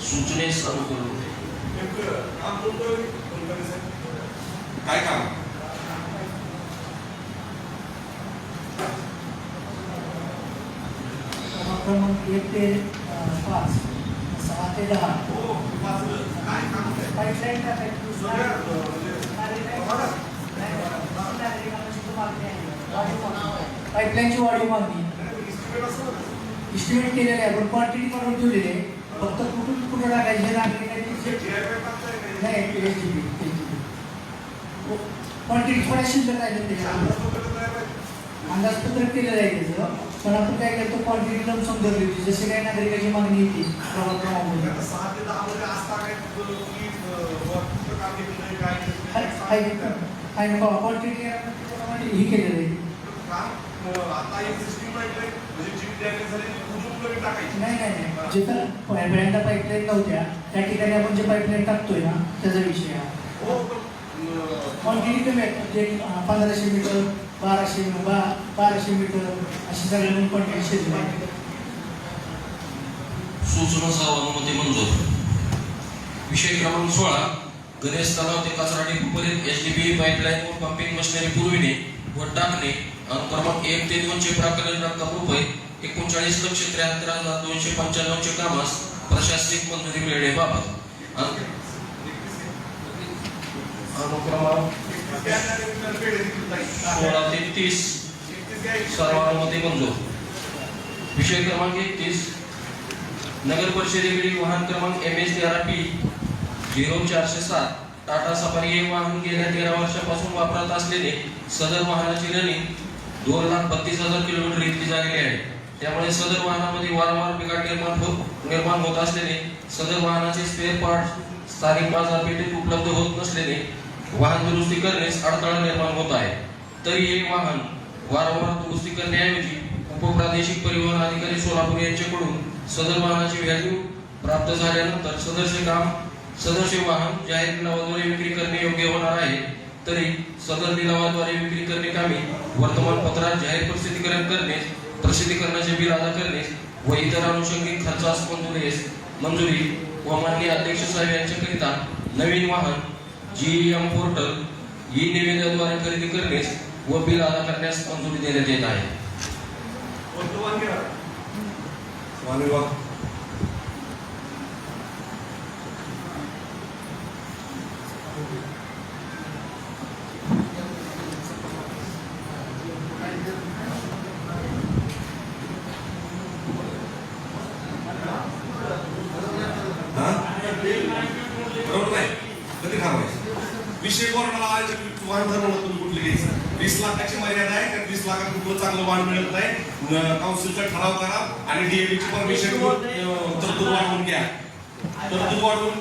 सूचनेस अनुकूल काय काम क्रमांक 1 ते 5 6 ते 10 पाईपलाईन पाईपलाईनची वाढीव मागणी इस्टिमेट केलेले आहे पण क्वांटिटी काढून ठेवलेली आहे. फक्त कुठून कुठं टाकायचे क्वांटिटी थोड्या शिल्लक आहे. अंदाजपत्रक केलेलं आहे त्याचं पण आपण काय करतो क्वांटिटी लावून समजवली होती जसे काही नागरिकाची मागणी येते क्वांटिटी ही केलेलं आहे. नाही जिथं पाईपलाईनला पाईपलाईन नव्हत्या त्या ठिकाणी आपण जे पाईपलाईन टाकतोय ना त्याचा विषय हा. क्वांटिटी कमी आहे जे 1500 मीटर 1200 मीटर अशी सगळ्यांनी क्वांटिटी शिजली आहे. सूचना सर्वानुमते मंजूर. विषय क्रमांक 16 गणेश तलाव ते कचरा डेपोपर्यंत HDPE पाईपलाईन व पंपिंग मशिनरी पुरविणे व टाकणे. अनुक्रमांक 1 ते 2 चे प्राकलन रक्कम रुपये 39,73,295 चे कामास प्रशासनिक मंजुरी मिळण्याबाबत. अनुक्रमांक 16 ते 30 सर्वानुमते मंजूर. विषय क्रमांक 31 नगर परिषदेकडील वाहन क्रमांक MH13P 0407 टाटा सफारी हे वाहन गेल्या 13 वर्षापासून वापरत असलेले सदर वाहनाची रनिंग 2,32,000 किलोमीटर इतकी झालेली आहे. त्यामुळे सदर वाहनामध्ये वारंवार बिघाड निर्माण होत असल्याने सदर वाहनाचे स्पेअर पार्ट स्थानिक बाजारपेठेत उपलब्ध होत नसल्याने वाहन दुरुस्ती करण्यास अडथळा निर्माण होत आहे. तरी हे वाहन वारंवार दुरुस्ती करण्याऐवजी उपप्रादेशिक परिवहन अधिकारी सोलापूर यांच्याकडून सदर वाहनाची व्हॅल्यू प्राप्त झाल्यानंतर सदरचे वाहन जाहीर लिलावाद्वारे विक्री करणे योग्य होणार आहे. तरी सदर लिलावाद्वारे विक्री करणे कामी वर्तमानपत्रात जाहीर प्रसिद्धीकरणाचे बिल अदा करण्यास व इतर अनुषंगिक खर्चास मंजुरी व माननीय अध्यक्ष साहेब यांच्याकरिता नवीन वाहन GEM पोर्टल ई निविद्याद्वारे खरेदी करण्यास व बिल अदा करण्यास मंजुरी देण्यात येत आहे. वाहन विभाग बरोबर नाही कधी थांबायचं विषय कोरोनाला आल्याच्या वाहन ठरवलं तुम्ही कुठले घ्यायचं 20 लाखाची मर्यादा आहे त्या 20 लाखात कुठलं चांगलं वाहन मिळत नाही काउन्सिलचा ठराव करा आणि डीएबीची परमिशन तरतूद वाढवून घ्या तरतूद वाढवून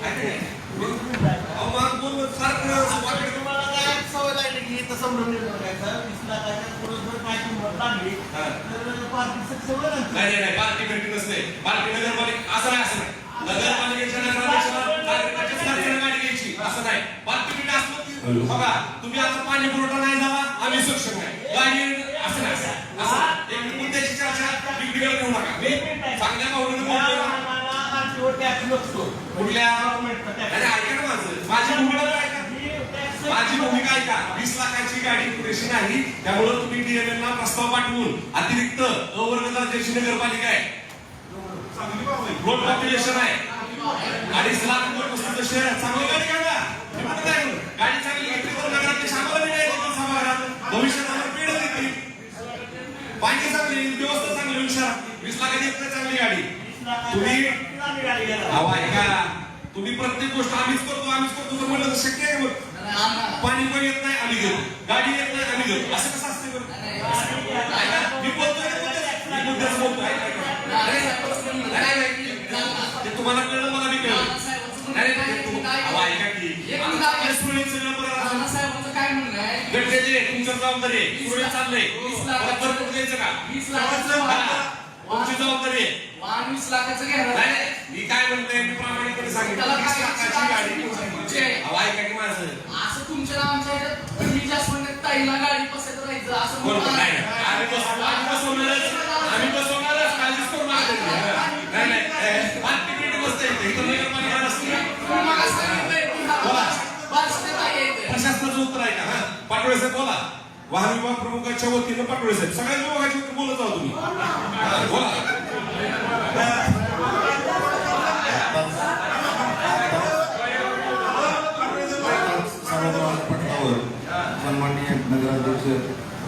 सवय लागली की इथं संभ्रम निर्माण करायचा 20 लाखाच्या पुढे काय किंमत लागली तर पार्टी सवय लागते. नाही पार्टी भेटी नसते पार्टी नगरपालिका असं नाही नगरपालिकेच्या नगराध्यक्षाला गाडी घ्यायची असं नाही पार्टी भेटी असलं बघा तुम्ही आता पाणी पुरवठा नाही झाला आम्ही सक्षम नाही गाडी असं नाही असं एक मुद्द्याची चर्चा बिघडीवर घेऊ नका मी चांगल्या भावनेनं बोलतो कुठल्या ऐका ना माझी भूमिका ऐका 20 लाखाची गाडी पुरेशी नाही त्यामुळे तुम्ही डीएमएल ला प्रस्ताव पाठवून अतिरिक्त अवर्ग दर्जाची नगरपालिका आहे रोड पॉप्युलेशन आहे 2.5 लाख लोक शहर चांगली गाडी काढा गाडी चांगली घेतली तर नगराध्यक्ष आम्हाला मिळाली सभागृहात भविष्यात आम्हाला पेढ देतील पाणी चांगली व्यवस्था चांगली होईल शहरात 20 लाखाची एक चांगली गाडी तुम्ही ऐका तुम्ही प्रत्येक गोष्ट आम्हीच करतो जर म्हणलं तर शक्य आहे मग पाणी पण येत नाही आम्ही घेतो गाडी येत नाही आम्ही घेतो असं कसं असते मी बोलतोय ते तुम्हाला कळलं मला मी कळलं ऐका की गडकरी तुमचं जबाबदारी आहे सुरळीत चाललंय भरपूर द्यायचं का तुमची जबाबदारी आहे 20 लाखाचं घेणार नाही मी काय म्हणतोय मी प्रामाणिकपणे सांगितलं 20 लाखाची गाडी ऐका की माझं असं तुमच्या आमच्या ह्याच्यात मी जास्त म्हणत ताईला गाडी बसायचं राहायचं असं बरोबर नाही आम्ही बसवणारच काळजीच करू नका नाही पार्टी पेटी बसता येते इथं नगरपालिका नसते प्रशासनाचं उत्तर आहे का पाटोळे साहेब बोला वाहन विभाग प्रमुखाच्या वतीनं पाटोळे साहेब सगळ्या विभागाच्या वतीनं बोलत आहोत तुम्ही बोला पटलावर सन्माननीय नगराध्यक्ष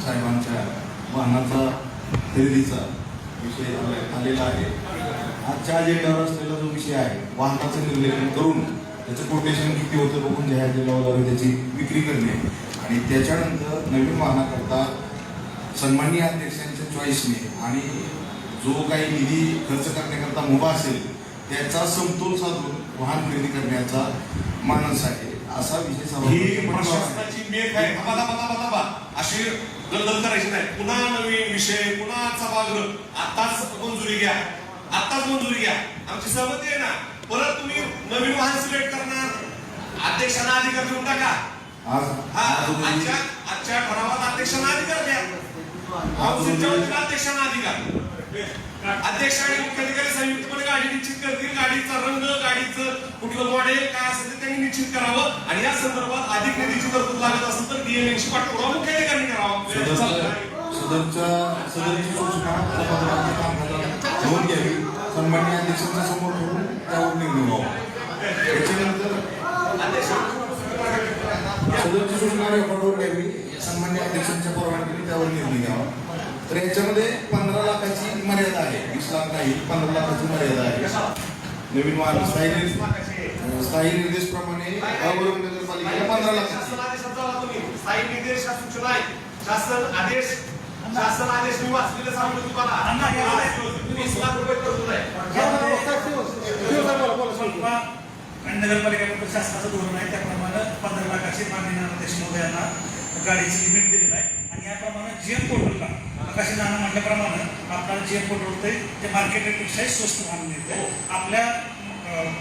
साहेबांच्या वाहनाचा खरेदीचा विषय आलेला आहे. आजच्या अजेंड्यावर असलेला जो विषय आहे वाहनाचं निर्लेखन करून त्याचं कोटेशन किती होतं बघून जाहीर केल्यावर त्याची विक्री करणे आणि त्याच्यानंतर नवीन वाहनाकरता सन्माननीय अध्यक्षांच्या चॉईसने आणि जो काही निधी खर्च करण्याकरता मुभा असेल त्याचा समतोल साधून वाहन खरेदी करण्याचा मानस आहे असा विषय प्रशासनाची मेघ आहे अशी गलगल करायची नाही पुन्हा नवीन विषय पुन्हा सभागृह आताच मंजुरी घ्या आमची सहमती आहे ना परत तुम्ही नवीन वाहन सिलेक्ट करणार अध्यक्षांना अधिकार देऊन टाका आजच्या ठरावात अध्यक्षांना अधिकार द्या अध्यक्षांना अधिकार अध्यक्ष आणि मुख्याधिकारी संयुक्तपणे गाडी निश्चित करतील गाडीचा रंग गाडीचं कुठलं मॉडेल काय असेल ते त्यांनी निश्चित करावं आणि या संदर्भात अधिक निधीची तरतूद लागत असेल तर डीएमएची पाठपुरावा मुख्याधिकाऱ्यांनी करावा सदरची सूचना घेऊन घ्यावी सन्माननीय अध्यक्षांच्या समोर ठेवून त्यावर निर्णय व्हावा त्याच्यानंतर सदरची सूचना रेकॉर्डवर घ्यावी सन्माननीय अध्यक्षांच्या परवानगीने त्यावर निर्णय घ्यावा. तर याच्यामध्ये 15 लाखाची मर्यादा आहे 20 लाख नाही 15 लाखाची मर्यादा आहे. नवीन वाहन स्थायी निर्देश प्रमाणे अवरोध नगरपालिकेला 15 लाखाची स्थायी निर्देश सूचना आहे शासन आदेश मी वाचलेलं सांगतो तुम्हाला 20 लाख रुपये तरतूद आहे आणि नगरपालिकेकडे शासनाचं धोरण आहे त्याप्रमाणे 15 लाखाची माननीय अध्यक्ष महोदयांना गाडीची लिमिट दिलेलं आहे आणि याप्रमाणे जीएम पोर्टलला आकाशी नाना म्हटल्याप्रमाणे आपल्याला जीएम पोर्टल ते मार्केट रेटपेक्षाही स्वस्त वाहन मिळते आपल्या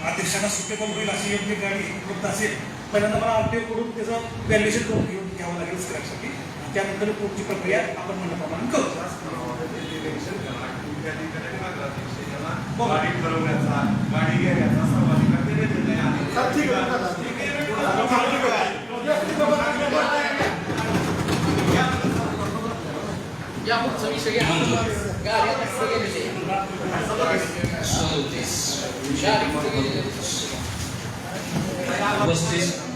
अध्यक्षांना सुटेबल होईल अशी योग्य गाडी उपलब्ध असेल पहिल्यांदा मला आरटीओ कडून त्याचं व्हॅल्युएशन करून घ्यावं लागेल स्क्रॅपसाठी त्यानंतर पुढची प्रक्रिया आपण म्हणल्याप्रमाणे करू गाडी ठरवण्याचा गाडी घेण्याचा सर्वाधिकार या पुढचा विषय घ्या. गाडी आता पुढे गेलेली आहे. 37 गाडी पुढे गेलेली आहे.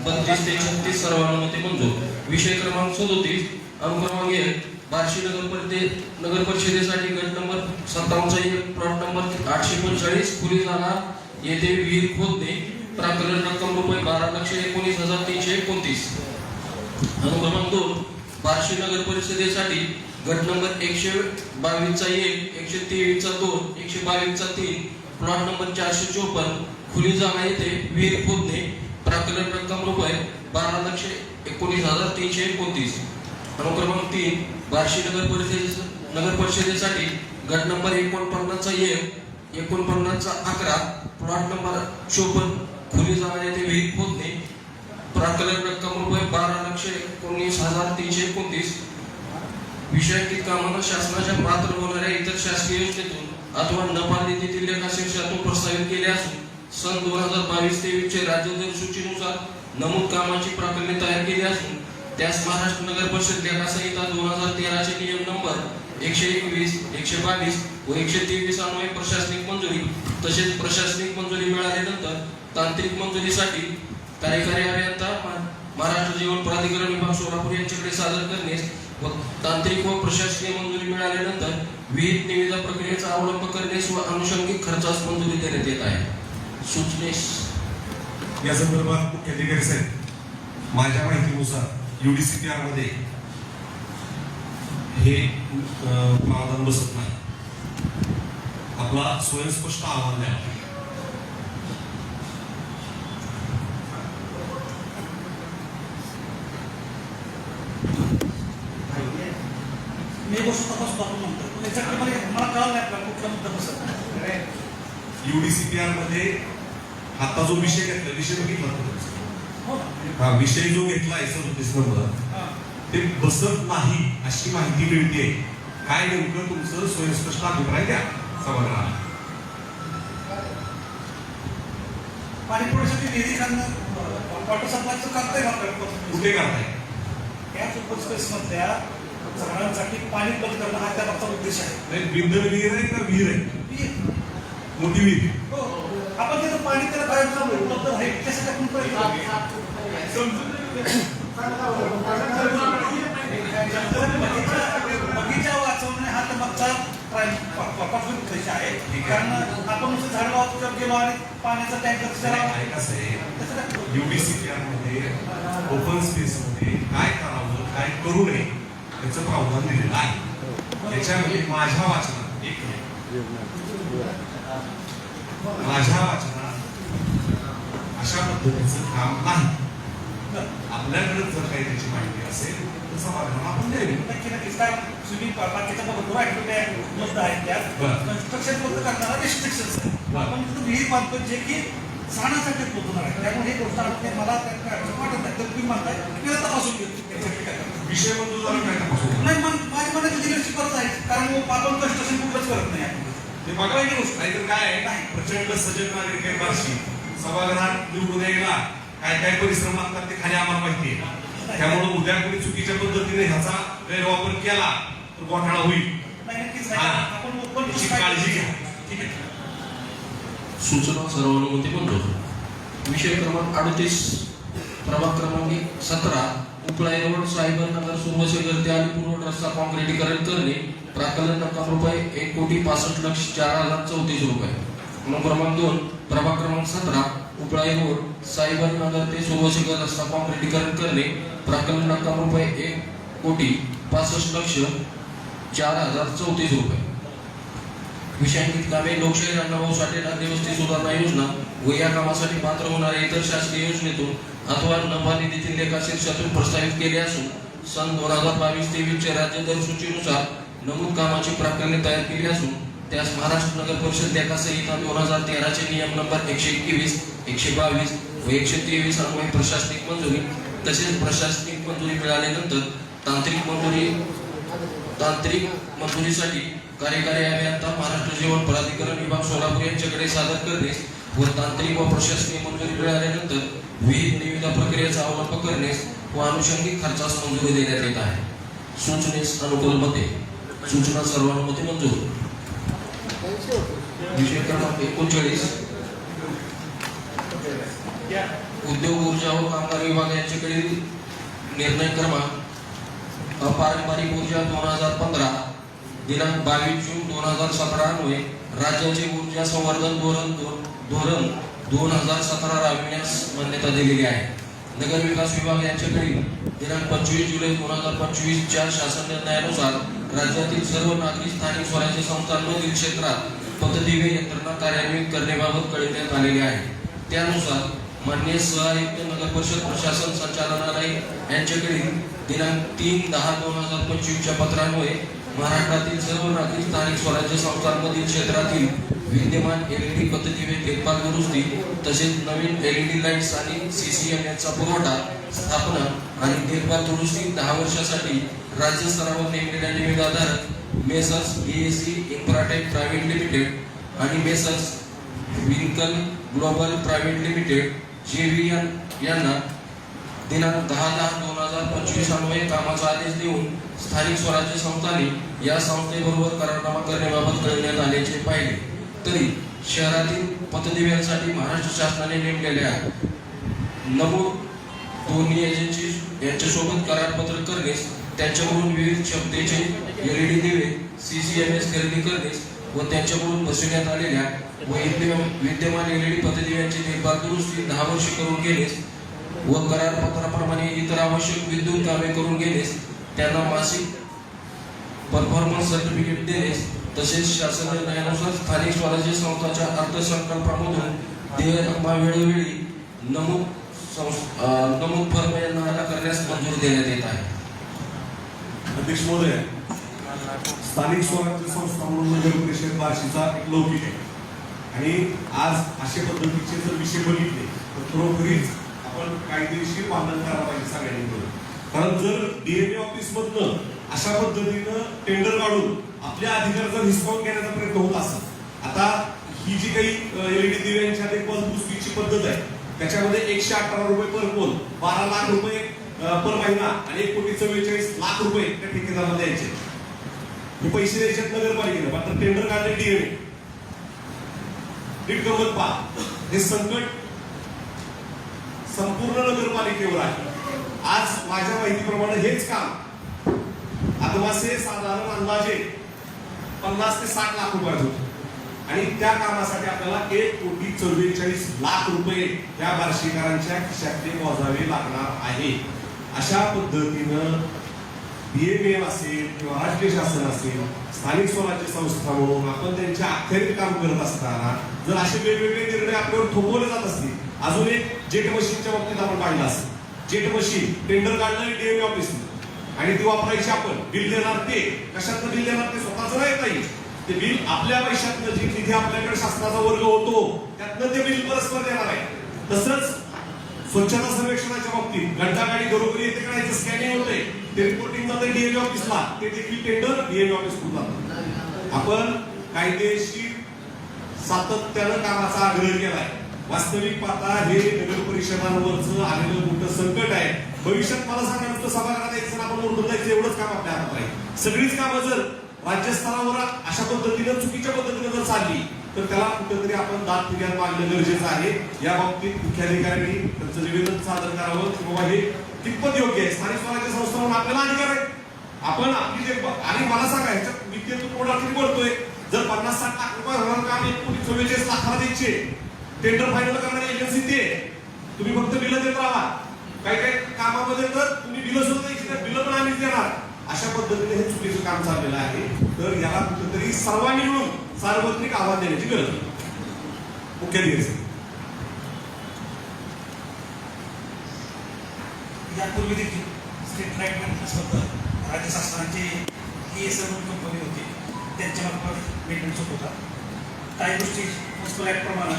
32 ते 36 सर्वानुमते मंजूर. विषय क्रमांक 37 अनुक्रमांक 1 बार्शी नगर परिषदेसाठी गट नंबर 57 चा एक प्लॉट नंबर 845 खुली जागा येथे विहीर खोदणे प्राकलन रक्कम रुपये 12,19,329. अनुक्रमांक 2 बार्शी नगर परिषदेसाठी गट नंबर 122 चा 1 123 चा 2 122 चा 3 प्लॉट नंबर 454 खुली जागा येथे विहीर खोदणे प्राकलन रक्कम रुपये 12,19,329. अनुक्रमांक 3 बार्शी नगर परिषदेसाठी गट नंबर 49 चा 1 49 चा 11 प्लॉट नंबर 54 खुली जागा येथे विहीर खोदणे प्राकलन रक्कम रुपये 12,19,329. विषयांकित कामांना शासनाच्या पात्र होणाऱ्या इतर शासकीय योजनेतून अथवा नफा निधीतील लेखाशीर्षातून प्रस्तावित केले असून सन 2022-23 चे राज्य दर सूचीनुसार नमूद कामाची प्राकलने तयार केली असून त्यास महाराष्ट्र नगर परिषद लेखासंहिता 2013 चे नियम नंबर 121, 122 व 123 अन्वये प्रशासनिक मंजुरी तसेच प्रशासनिक मंजुरी मिळाल्यानंतर तांत्रिक मंजुरीसाठी कार्यकारी अभियंता महाराष्ट्र जीवन प्राधिकरण विभाग सोलापूर यांच्याकडे सादर करण्यास व तांत्रिक व प्रशासकीय मंजुरी मिळाल्यानंतर विहित निविदा प्रक्रियेचा अवलंब करण्यास व अनुषंगिक खर्चास मंजुरी देण्यात येत आहे. सूचनेस या संदर्भात मुख्याधिकारी साहेब, माझ्या माहितीनुसार UDCPR मध्ये हे प्रावधान बसत नाही. आपला स्वयंस्पष्ट अहवाल द्यावा. मी गोष्ट तपासतो आपण म्हणतो पण याच्याकडे मला कळलं नाही आपल्याला कुठला मुद्दा बसत. UDCPR मध्ये आता जो विषय घेतला, विषय बघितला हो हा विषय जो घेतला आहे 37 नंबर ते बसत नाही अशी माहिती मिळते. काय नेमकं तुमचं स्वयंस्पष्ट अभिप्राय द्या सभागृहाला. पाणी पुरवठ्यासाठी निधी काढणं वॉटर सप्लायचं करताय का आपल्याला? कुठे करताय? त्याच ओपन स्पेस मधल्या झाडांसाठी पाणी बंद करणं हा त्याचा उद्देश आहे. नाही, बिंदर विहीर आहे का विहीर आहे? मोठी विहीर. हो आपण त्याचं पाणी त्याला कायम उपलब्ध आहे त्यासाठी आपण प्रयत्न बगीचा वाचवणे हा तर मागचा उद्देश आहे. कारण आपण नुसतं झाड वाचत गेलो आणि पाण्याचा टँकर कसं आहे UDCPR मध्ये ओपन स्पेस मध्ये काय करावं काय करू नये याचं प्रावधान दिलेलं आहे. त्याच्यामध्ये माझ्या वाचनात अशा पद्धतीचं काम नाही. आपल्याकडे जर काही त्याची माहिती असेल तर सभागृहाला आपण द्यावी. नक्की नक्कीच काय स्विमिंग बाकीच्या भरपूर ऍक्टिव्हिटी उपलब्ध आहेत त्यात. कन्स्ट्रक्शन फक्त करणारा रिस्ट्रिक्शन्स आहे. आपण तिथं विहीर बांधतो जे की सणासाठी उपलब्ध आहे. त्यामुळे हे गोष्ट मला वाटत नाही तर तुम्ही म्हणताय की तपासून घेतो विषय मंजूर झाला काय तपासून नाही. मग माझ्या मनात दिलेली करत आहे कारण आपण कन्स्ट्रक्शन कुठलंच करत नाही. ते बघायची गोष्ट नाही तर काय आहे प्रचंड सजग नागरिक आहे बार्शी. सभागृहात निवडून यायला काय काय परिश्रम लागतात ते खाली आम्हाला माहिती आहे. त्यामुळे उद्या कोणी चुकीच्या पद्धतीने ह्याचा गैरवापर केला तर घोटाळा होईल. काळजी घ्या. ठीक आहे. सूचना सर्वानुमते मंजूर. विषय क्रमांक 38 प्रभाग क्रमांक 17 उपळाई रोड सायबर नगर सुरवशेगर ते अलीपूर रोड रस्ता काँक्रिटीकरण करणे प्राकलन रक्कम रुपये 1,65,04,034 रुपये. क्रमांक 2 प्रभाग क्रमांक 17 उपळाई रोड सायबर नगर ते सुरवशेगर रस्ता काँक्रिटीकरण करणे प्राकलन रक्कम रुपये 1,65,04,034 रुपये. विषयांकित कामे लोकशाही अण्णाभाऊ साठे नागरिकवस्ती सुधारणा योजना व या कामासाठी पात्र होणाऱ्या इतर शासकीय योजनेतून अथवा नफा निधीतील लेखाशीर्षातून प्रस्तावित केले असून सन 2022-23 च्या राज्य दर सूचीनुसार नमूद कामाची प्राकलने तयार केली असून त्यास महाराष्ट्र नगर परिषद लेखासंहिता 2013 चे नियम नंबर 121, 122 व 123 अन्वये प्रशासनिक मंजुरी तसेच प्रशासनिक मंजुरी मिळाल्यानंतर तांत्रिक मंजुरीसाठी कार्यकारी अभियंता महाराष्ट्र जीवन प्राधिकरण विभाग सोलापूर यांच्याकडे सादर करण्यास व तांत्रिक व प्रशासकीय मंजुरी मिळाल्यानंतर विहित निविदा प्रक्रियेचा अवलंब करण्यास व अनुषंगिक खर्चास मंजुरी देण्यात येत आहे. सूचनेस अनुकूल मते. सूचना सर्वानुमते मंजूर. विषय क्रमांक 39 उद्योग ऊर्जा व कामगार विभाग यांच्याकडील निर्णय क्रमांक अपारंपरिक ऊर्जा 2015 दिनांक 22 जून 2017 अन्वये राज्याचे ऊर्जा संवर्धन धोरण 2017 राबविण्यास मान्यता दिलेली आहे. नगर विकास विभाग यांच्याकडील दिनांक 25 जुलै 2025 च्या शासन निर्णयानुसार राज्यातील सर्व नागरी स्थानिक स्वराज्य संस्थांमधील क्षेत्रात पतदिवे यंत्रणा कार्यान्वित करण्याबाबत कळविण्यात आलेले आहे. त्यानुसार माननीय सहआयुक्त नगर परिषद प्रशासन संचालनालय यांच्याकडील दिनांक 3/10/2025 च्या पत्रान्वये महाराष्ट्रातील सर्व नागरी स्थानिक स्वराज्य संस्थांमधील क्षेत्रातील विद्यमान LED पतदिवे देखभाल दुरुस्ती तसेच नवीन LED लाईट्स आणि CCMSचा पुरवठा स्थापना आणि देखभाल दुरुस्ती 10 वर्षासाठी राज्य स्तरावर नेमलेल्या निविदाधारक Messrs BAC Infratech private limited आणि Messrs Vinkal global private limited JVN यांना दिनांक 10/10/2025 अन्वये कामाचा आदेश देऊन स्थानिक स्वराज्य संस्थांनी या संस्थेबरोबर करारनामा करण्याबाबत कळविण्यात आल्याचे पाहिले. तरी शहरातील पतदिव्यांसाठी महाराष्ट्र शासनाने नेमलेल्या नमूद दोन्ही एजन्सी यांच्यासोबत करारपत्र करण्यास, त्यांच्याकडून विविध क्षमतेचे LED दिवे CCMS खरेदी करण्यास व त्यांच्याकडून बसविण्यात आलेल्या व विद्यमान LED पतदिव्यांची देखभाल दुरुस्ती 10 वर्षे करून घेण्यास व करारपत्राप्रमाणे इतर आवश्यक विद्युत कामे करून घेण्यास, त्यांना मासिक परफॉर्मन्स सर्टिफिकेट देण्यास, तसेच शासन निर्णयानुसार स्थानिक स्वराज्य संस्थांच्या अर्थसंकल्पामधून देय रक्कम वेळोवेळी नमूद फर्म यांना अदा करण्यास मंजूर देण्यात येत आहे. अध्यक्ष महोदय, स्थानिक स्वराज्य संस्था म्हणून नगर परिषद बार्शीचा एक लौकिक आहे आणि आज अशा पद्धतीचे जर विषय बघितले तर खरोखरीच आपण कायदेशीर वाहन करायला पाहिजे सगळ्यांनी मिळून. कारण जर DMA ऑफिस मधनं अशा पद्धतीनं टेंडर काढून आपल्या अधिकाराचा हिसकावून घेण्याचा प्रयत्न होत असत, आता ही जी काही LED दिव्यांच्या देखभाल दुरुस्तीची पद्धत आहे त्याच्यामध्ये 118 रुपये पर पोल, 12 लाख रुपये पर महिना आणि 1,44,00,000 रुपये त्या ठेकेदाराला द्यायचे. हे पैसे द्यायचे नगरपालिकेने, मात्र टेंडर काढले DMA. नीट गंमत पहा, हे संकट संपूर्ण नगरपालिकेवर आहे. आज माझ्या माहितीप्रमाणे हेच काम आदमासे साधारण अंदाजे 50 ते 60 लाख रुपयात होते आणि त्या कामासाठी आपल्याला 1,44,00,000 रुपये या बार्शीकरांच्या खिशातले मोजावे लागणार आहे. अशा पद्धतीनं DMA असेल किंवा राज्य शासन असेल, स्थानिक स्वराज्य संस्था म्हणून आपण त्यांच्या अखेरीत काम करत असताना जर असे वेगवेगळे निर्णय आपल्यावर थोपवले जात असतील, अजून एक जेट मशीनच्या बाबतीत आपण पाहिलं असेल. जेट मशीन टेंडर काढलं DMA ऑफिसने आणि ती वापरायची, आपण बिल देणार, ते कशातनं बिल देणार, ते स्वतःच नाही येता येईल, ते बिल आपल्या पैशातनं जे निधी आपल्याकडे शासनाचा वर्ग होतो त्यातनं ते बिल परस्पर देणार आहे. तसंच स्वच्छता सर्वेक्षणाच्या बाबतीत गड्डा गाडी घरोघरी येते करायचं, स्कॅनिंग होते, ते रिपोर्टिंग जाते DMA ऑफिसला, ते देखील टेंडर DMA ऑफिस जातात. आपण कायदेशीर सातत्यानं कामाचा आग्रह केलाय. वास्तविक पाहता हे नगर परिषदांवरचं आलेलं मोठं संकट आहे. भविष्यात मला सांगा, नुसतं सभागृहात यायचं आपण ओरडून जायचं एवढंच काम आपल्या हातात आहे. सगळीच कामं जर राज्यस्तरावर अशा पद्धतीनं चुकीच्या पद्धतीनं जर चालली तर त्याला कुठेतरी आपण दाद फिर्याद मागणं गरजेचं आहे. या बाबतीत मुख्याधिकाऱ्यांनी त्यांचं निवेदन सादर करावं की बाबा हे कितपत योग्य आहे. स्थानिक स्वराज्य संस्था म्हणून आपल्याला अधिकार आहे, आपण आपली जे, आणि मला सांगा ह्याच्यात विद्युत पुरवठा बोलतोय, जर 50-60 लाख रुपये होणार काम 1,44,00,000 लाखाला द्यायचे, टेंडर फायनल करणारी एजन्सी ते, तुम्ही फक्त बिलं देत राहा. काही काही कामामध्ये तर तुम्ही बिलं सुद्धा द्यायची, बिलं पण आम्हीच देणार. अशा पद्धतीने हे चुकीचं काम चाललेलं आहे. तर याला कुठेतरी सर्वांनी मिळून सार्वत्रिक आवाज देण्याची गरज आहे. मुख्याधिकारी यापूर्वी देखील स्ट्रीट लाईट मेंटेनन्स बद्दल राज्य शासनाची ESL कंपनी होती, त्यांच्यामार्फत मेंटेनन्स होत होता. काही गोष्टी मुन्सिपल ॲक्टप्रमाणे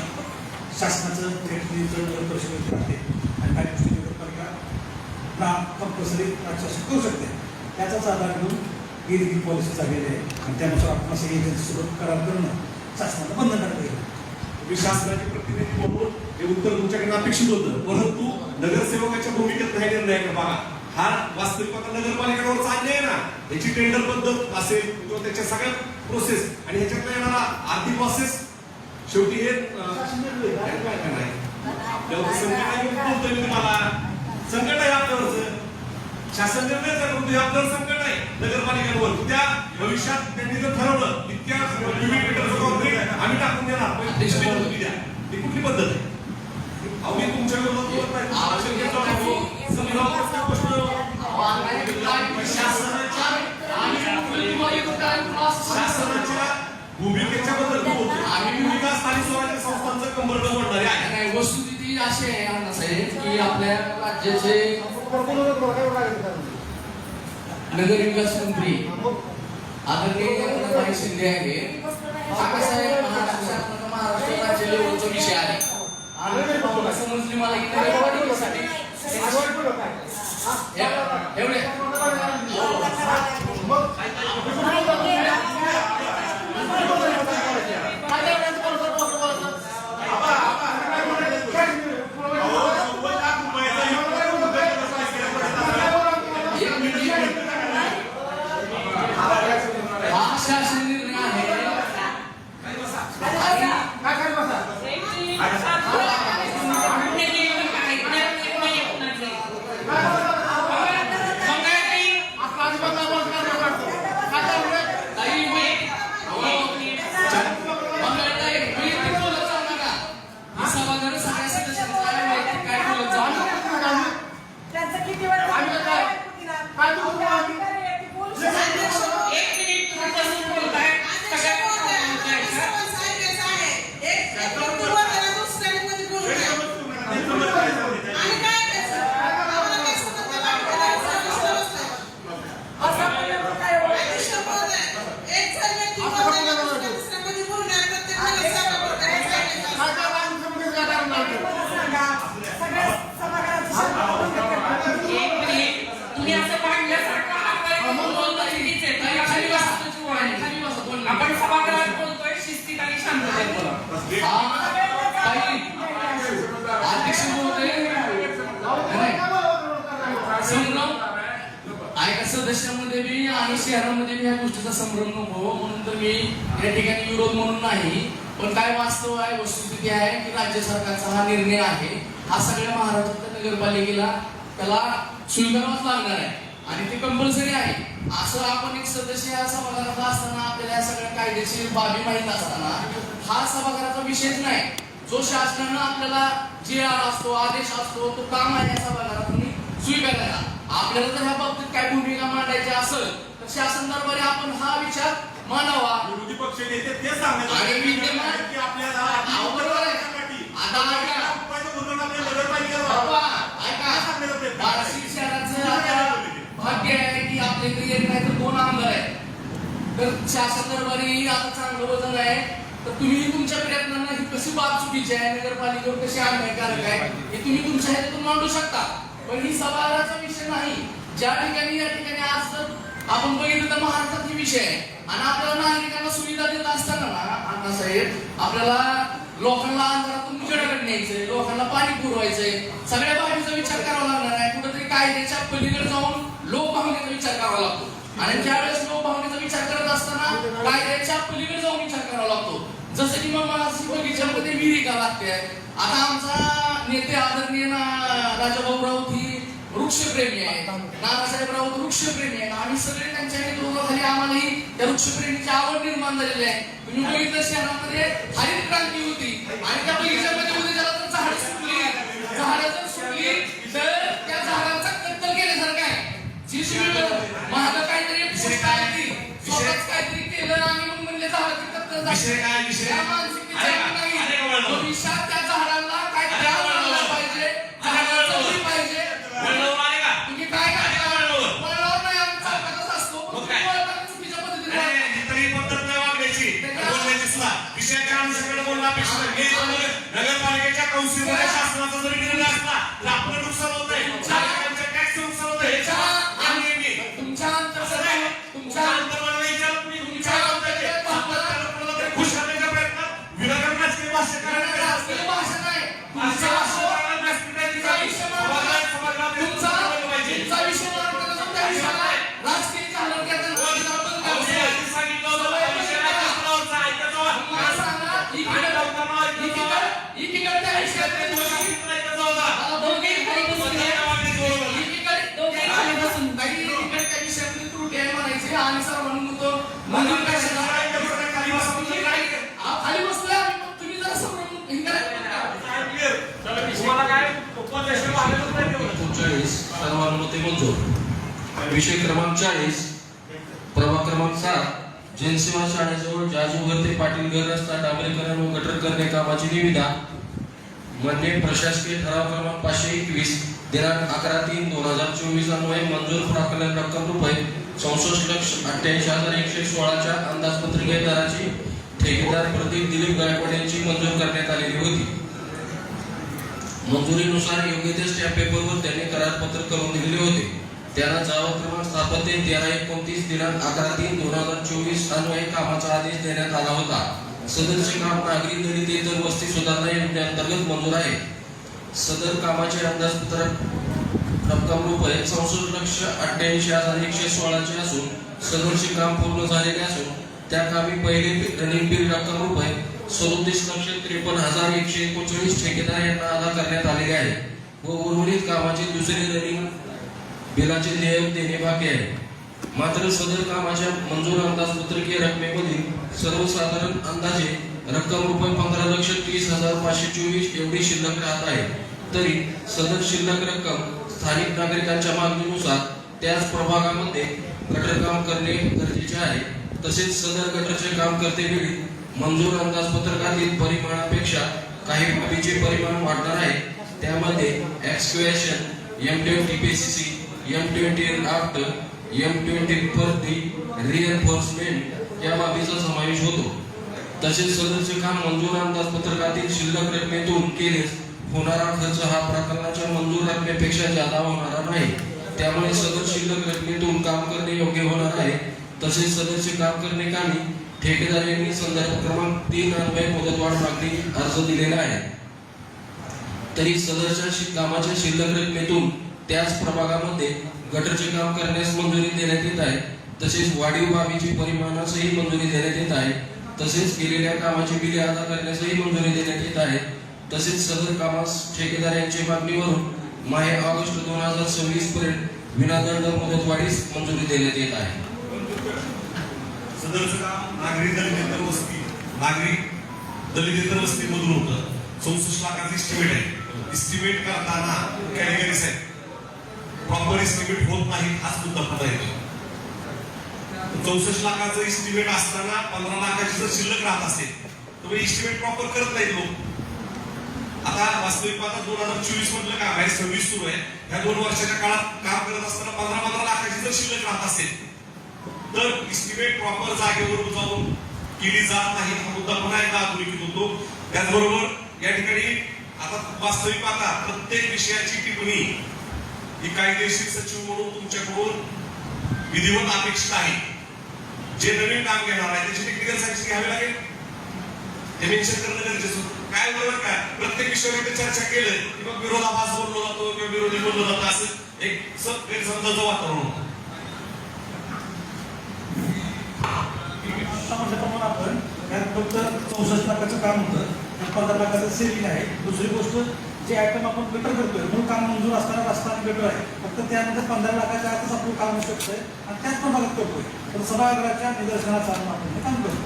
शासनाचं थेट नियंत्रण परिषदेत राहते आणि काही गोष्टी नगरपालिका कंपल्सरी राज्य शासन करू शकते. त्याचाच आधार घेऊन ही देखील पॉलिसी झालेली आहे आणि त्यानुसार आपण असं एजन्सीसोबत करार करणं शासनाला बंधनकारक आहे. शासनाचे प्रतिनिधी म्हणून हे उत्तर तुमच्याकडे अपेक्षित होतं, परंतु नगरसेवकाच्या भूमिकेत नाही निर्णय बघा. हा वास्तविक आता नगरपालिकेवर चालले आहे ना, याची टेंडर पद्धत असेल किंवा त्याच्या सगळ्या प्रोसेस आणि ह्याच्यातला येणारा आर्थिक प्रोसेस शेवटी हे नाही बोलतोय मी तुम्हाला, संकट आहे आपल्यावरच. शासन निर्णय करतो आपल्यावर संकट आहे नगरपालिकेवर. उद्या भविष्यात त्यांनी जर ठरवलं इतक्या आम्ही टाकून देणार, ही कुठली पद्धत आहे? आम्ही तुमच्या विरोधात शासनाच्या भूमिकेच्या बद्दल आम्ही भूमिका स्थानिक स्वराज्य संस्थांचं कंबरड जोडणारी आहे. वस्तुस्थिती अशी आहे अण्णासाहेब की आपल्या राज्याचे नगरविकास मंत्री आदरणीय रत्नाबाई शिंदे आहे. हा कसा आहे, महाराष्ट्र राज्य लेवलचा विषय आहे आणि समजली मला की नगरपालिकेसाठी एवढे शासन निर्णय आहे. आपण सभागृहात बोलतोय शिस्तीत आणि शांततेत बोला. अध्यक्ष संभ्रम ऐका सदस्यांमध्ये बी आणि शहरामध्ये बी या गोष्टीचा संभ्रम नको म्हणून तर मी या ठिकाणी विरोध म्हणून नाही, पण काय वास्तव आहे, वस्तुस्थिती आहे की राज्य सरकारचा हा निर्णय आहे, हा सगळ्या महाराष्ट्रातल्या नगरपालिकेला त्याला स्वीकारावाच लागणार आहे आणि ते कंपल्सरी आहे. असं आपण एक सदस्य या सभागृहात असताना आपल्याला या सगळ्या कायदेशीर बाबी माहीत असताना हा सभागृहाचा विषयच नाही. जो शासनानं आपल्याला जे असतो, आदेश असतो, तो काम आहे या सभागृहातून स्वीकारायला. आपल्याला जर ह्या बाबतीत काय भूमिका मांडायची असेल तर शासन दरबारी आपण हा विचार मांडावा. विरोधी पक्ष नेते ते सांगतात आणि विद्यमान की आपल्याला बरोबर आहे. आता बार्शी शहराचं भाग्य आहे की आपल्याकडे एक नाही तर 2 आमदार आहेत. तर शासन दरबारी आता चांगलं वजन आहे. तर तुम्ही तुमच्या प्रयत्नांना ही कशी बाब चुकीची आहे, नगरपालिकेवर कशी अन्यायकारक आहे हे तुम्ही तुमच्या ह्याच्यातून मांडू शकता, पण ही सभागृहाचा विषय नाही. ज्या ठिकाणी या ठिकाणी आज जर आपण बघितलं तर महाराष्ट्रात ही विषय आहे आणि आपल्याला नागरिकांना सुविधा देत असताना ना अण्णासाहेब आपल्याला लोकांना अंधारातून उजेडाकडे न्यायचंय, लोकांना पाणी पुरवायचंय, सगळ्या बाबीचा विचार करावा लागणार आहे. कुठेतरी कायद्याच्या पलीकडे जाऊन लोकभावनेचा विचार करावा लागतो आणि ज्यावेळेस लोकभावनेचा विचार करत असताना कायद्याच्या पलीकडे जाऊन विचार करावा लागतो. जसं की मग बगीच्यामध्ये विहिरिका लागते. आता आमचा नेते आदरणीय राजाभाऊ राऊत ही वृक्षप्रेमी आहे, नानासाहेब राऊत वृक्षप्रेमी आहे. आम्ही सगळे त्यांच्या नेतृत्वाखाली आम्हालाही त्या वृक्षप्रेमीची आवड निर्माण झालेली आहे. तुम्ही बघितलं शहरामध्ये हरित क्रांती होती आणि त्या बगीच्यामध्ये उद्या ज्याला तर झाडं सुटली, झाडं जर सुटली तर त्या झाडांचा कत्तल केल्यासारखं आहे. जी महाग काहीतरी स्वतःच काहीतरी केलं आणि मग म्हणले झाडाची कत्तल भविष्यात त्या झाडांना काय त्रास पाहिजे, झाडांना पाहिजे. तुम्ही काय करता वळणावर नाही, आमचा चौकातच असतो चुकीच्या पद्धतीने विषयाच्या अनुषंगाने बोलणं अपेक्षित आहे. नगरपालिकेच्या कौन्सिलमध्ये शासनाचा जरी निर्णय असला तर आपलं नुकसान होत आहे, नागरिकांच्या टॅक्सचं नुकसान होत आहे. तुमच्या खुश करण्याच्या प्रयत्नात विनाकारण भाषा तुमचा विषय मंजूर. विषय क्रमांक 40 प्रभाग क्रमांक 7 जनसेवा शाळेजवळ जाजूगर ते पाटीलगर रस्ता डांबरीकरण व गटर करणे कामाची निविदा. मान्य प्रशासकीय ठराव क्रमांक 521 दिनांक 11/3/2024 अन्वये मंजूर प्राकलन रक्कम रुपये 64,88,116 अंदाजपत्रकीय दराची ठेकेदार प्रदीप दिलीप गायकवाड यांची मंजूर करण्यात आलेली होती. मंजुरीनुसार योग्य ते स्टॅम्प पेपरवर त्यांनी करारपत्र करून दिलेले होते. त्यांना जावा क्रमांक 13/29 दिनांक 11/3/2024 अन्वये कामाचा आदेश देण्यात आला होता. सदरचे काम नागरी दलित वस्ती सुधारणा योजनेअंतर्गत मंजूर आहे. सदर कामाचे अंदाजपत्रक रक्कम रुपये 64,88,116 असून सदरचे काम पूर्ण झालेले असून त्या कामी पहिले रनिंग बिल रक्कम रुपये 37,53,139 ठेकेदार यांना अदा करण्यात आलेले आहे व उर्वरित कामाचे दुसरे रनिंग बिलाचे देयक देणे बाकी आहे. मात्र सदर कामाच्या मंजूर अंदाजपत्रकीय रकमेमधील सर्वसाधारण अंदाजे रक्कम रुपये 15,30,524 एवढी शिल्लक राहत आहे. तरी सदर शिल्लक रक्कम स्थानिक नागरिकांच्या मागणीनुसार त्याच प्रभागामध्ये गटर काम करणे गरजेचे आहे. तसेच सदर गटरचे काम करतेवेळी मंजूर अंदाजपत्रकातील परिमाणापेक्षा काही बाबीचे परिमाण वाढणार आहे. त्यामध्ये equation, M20 PCC, M20 raft, M20 फर्दी, reinforcement या बाबीचा समावेश होतो. तसेच सदरचे काम मंजूर अंदाजपत्रकातील शिल्लक रकमेतून केलेस होणारा खर्च हा प्रकरणाच्या मंजूर रकमेपेक्षा जादा होणारा नाही. त्यामुळे सदर शिल्लक रकमेतून काम करणे योग्य होणार आहे. तसेच सदरचे काम करणे कामी ठेकेदार यांनी संदर्भ क्रमांक 3 अन्वये मुदतवाढ मागणी अर्ज दिलेला आहे. तरी सदरच्या कामाच्या शिल्लक रकमेतून त्याच प्रभागामध्ये गटरचे काम करण्यास मंजुरी देण्यात येत आहे. तसेच वाढीव बाबीची परिमाणासही मंजुरी देण्यात येत आहे. तसेच केलेल्या कामाची बिले अदा करण्यासही मंजुरी देण्यात येत आहे. तसेच सदर कामास ठेकेदार यांच्या मागणीवरून माहे ऑगस्ट 2026 पर्यंत विनादंड मुदतवाढीस मंजुरी देण्यात येत आहे. सदरचं काम नागरी दलित वस्ती मधून होतं. 64 लाखाचं इस्टिमेट आहे. इस्टिमेट करताना कॅटेगरीज आहेत. प्रॉपर इस्टिमेट होत नाही हाच मुद्दा पुन्हा येतो. 64 लाखाचं इस्टिमेट असताना 15 लाखाची जर शिल्लक राहत असेल तर इस्टिमेट प्रॉपर करत नाहीत लोक. आता वास्तविक पाहता 2024 मधलं काम आहे, 26 सुरू आहे. ह्या 2 वर्षाच्या काळात काम करत असताना 15 लाखाची जर शिल्लक राहत असेल तर इस्टिमेट प्रॉपर जागेवर जाऊन केली जात नाही हा मुद्दा पुन्हा एकदा अधोरेखित होतो. त्याचबरोबर या ठिकाणी आता वास्तविक पाहता प्रत्येक विषयाची टिप्पणी ही कायदेशीर सचिव म्हणून तुमच्याकडून विधिवत अपेक्षित आहे. जे नवीन काम घेणार आहे त्याची टेक्निकल सायन्स घ्यावी लागेल. हे मेन्शन करणं गरजेचं. काय बरोबर काय प्रत्येक विषयावर चर्चा केलं की मग विरोधाभास बोललो जातो किंवा विरोधी बोललो जातो असं एक गैरसमजाचं वातावरण होतं. म्हटल्याप्रमाणे आपण यात फक्त 64 लाखाचं काम होतं, 15 लाखाचं सेलिंग आहे. दुसरी गोष्ट जे आयटम आपण गटर करतोय मूळ काम मंजूर असताना रस्ता आणि गटर आहे. फक्त त्यानंतर 15 लाखाच्या आतच आपलं काम होऊ शकतंय आणि त्याच प्रमाणात करतोय. तर सभागृहाच्या निदर्शनात आणून आपण हे काम करतो.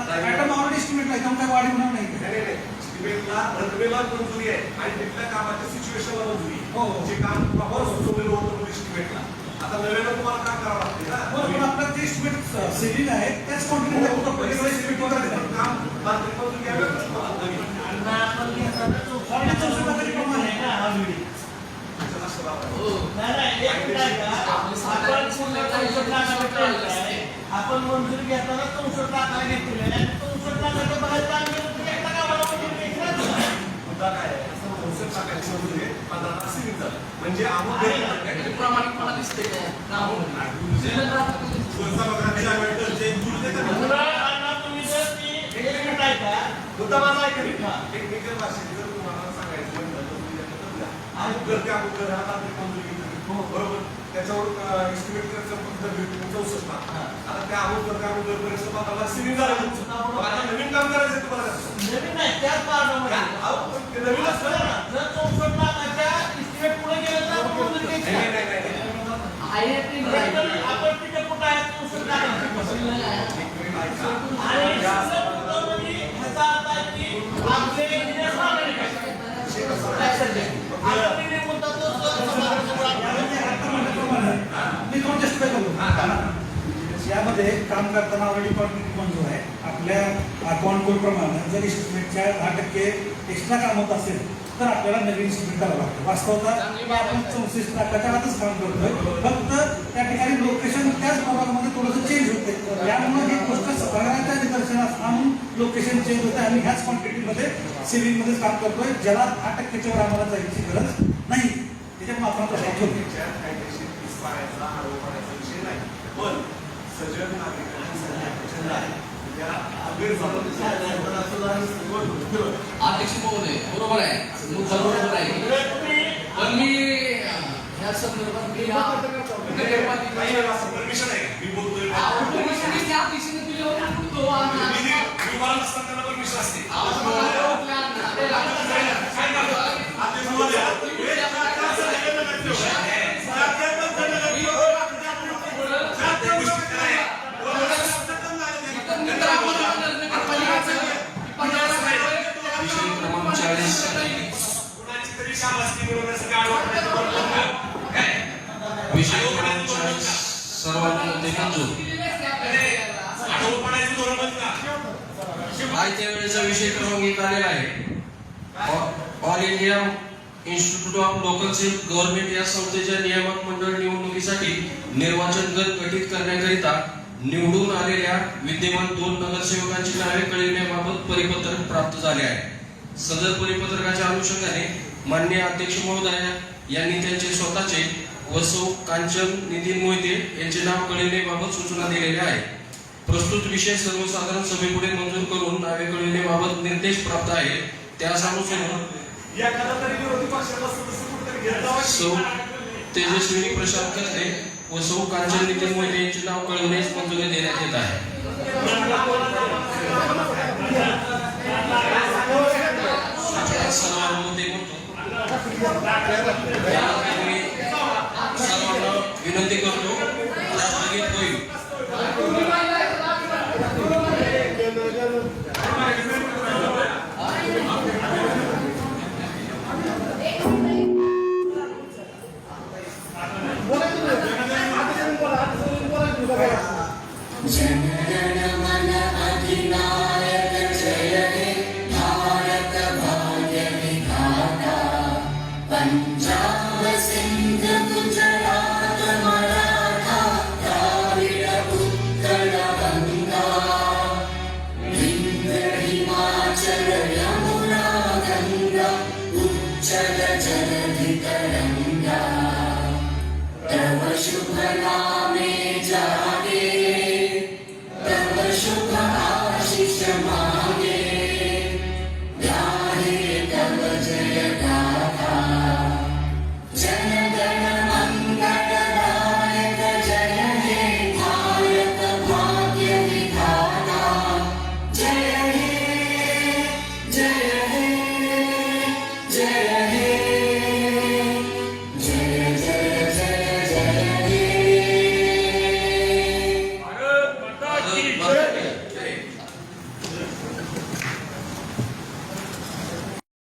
आयटम ऑलरेडी इस्टिमेट आहे, त्यामुळे काय वाढ होणार नाही. इस्टिमेटला रकमेला मंजुरी आहे आणि तिथल्या कामाच्या सिच्युएशनला मंजुरी आहे. जे काम प्रॉपर सुचवलेलं होतं इस्टिमेटला आता नव्यानं तुम्हाला काम करावं लागते ना. पण आपलं जे इस्टिमेट सेलिंग आहे त्याच क्वांटिटी काम मंजूर घ्यावे आपण मंजुरी घेताना 64 लाखाला घेतलेले आणि 64 लाखाचं बघायचं म्हणजे प्रामाणिकपणा दिसते मुद्दा माझा आहे की टेक्निकल भाषेत जर तुम्हाला सांगायचं बरोबर त्याच्यावर इस्टिमेट करायचं 64 लाख. आता त्या अगोदरपर्यंत मला सिव्हिल झालं. आता नवीन काम करायचं तुम्हाला नवीन नाही त्याच कारणामुळे नवीन असतं ना. जर 64 लाखाच्या इस्टिमेट पुढे गेलं तर आपण मंजुरी घ्यायची आपण तिथे कुठं आहे 64 लाख आणि ह्याचा अर्थ आहे की आपले इंजिनियर मी तुम्हाला जस्ट यामध्ये काम करताना ऑलरेडी डिपार्टमेंट मंजूर आहे. आपल्या अकाउंट कोड प्रमाणे जर इस्टिमेटच्या 10% एक्स्ट्रा काम होत असेल तर आपल्याला नवीन इस्टिमेट करावं लागतं. वास्तवता आपण 64 लाखाच्या आतच काम करतोय. फक्त त्या ठिकाणी लोकेशन त्याच प्रभागामध्ये थोडंसं चेंज होते. यामुळे ही गोष्ट सगळ्यांच्या निदर्शनास आणून लोकेशन चेंज होते. आम्ही ह्याच क्वांटिटीमध्ये सिव्हिलमध्येच काम करतोय, ज्याला 10%च्या वर आम्हाला जायची गरज नाही. त्याच्यामुळे आपण प्रश्न ठेवतो. पण सजग नागरिकांसाठी अध्यक्ष महोदय बरोबर आहे, मुद्दा बरोबर आहे. पण मी ह्या संदर्भात मी परमिशन आहे मी बोलतोय त्या दिशेने तुझ्या परमिशन असते. विषय क्रमांक 40 सर्वांमध्ये मंजूर. आयत्या वेळेचा विषय क्रमांक 1 आलेला आहे. All India institute of local self government या संस्थेच्या नियामक मंडळ निवडणुकीसाठी निर्वाचन गट गठीत करण्याकरिता निवडून आलेल्या विद्यमान 2 नगरसेवकांची नावे कळविण्याबाबत परिपत्रक प्राप्त झाले आहे. सदर परिपत्रकाच्या अनुषंगाने माननीय अध्यक्ष महोदय यांनी त्यांचे स्वतःचे व सौ कांचन नितीन मोहिते यांचे नाव कळविण्याबाबत सूचना दिलेल्या आहेत. प्रस्तुत विषय सर्वसाधारण सभेपुढे मंजूर करून नावे कळविण्याबाबत निर्देश प्राप्त आहेत. त्यास अनुसरून सौ तेजस्विनी प्रशांत खत्रे व सौ कांचन नितीन मोहिते यांचे नाव कळविण्यास मंजुरी देण्यात येत आहे. सर्वांमध्ये सर्वांना विनंती करतो, राष्ट्रगीत होईल. बोला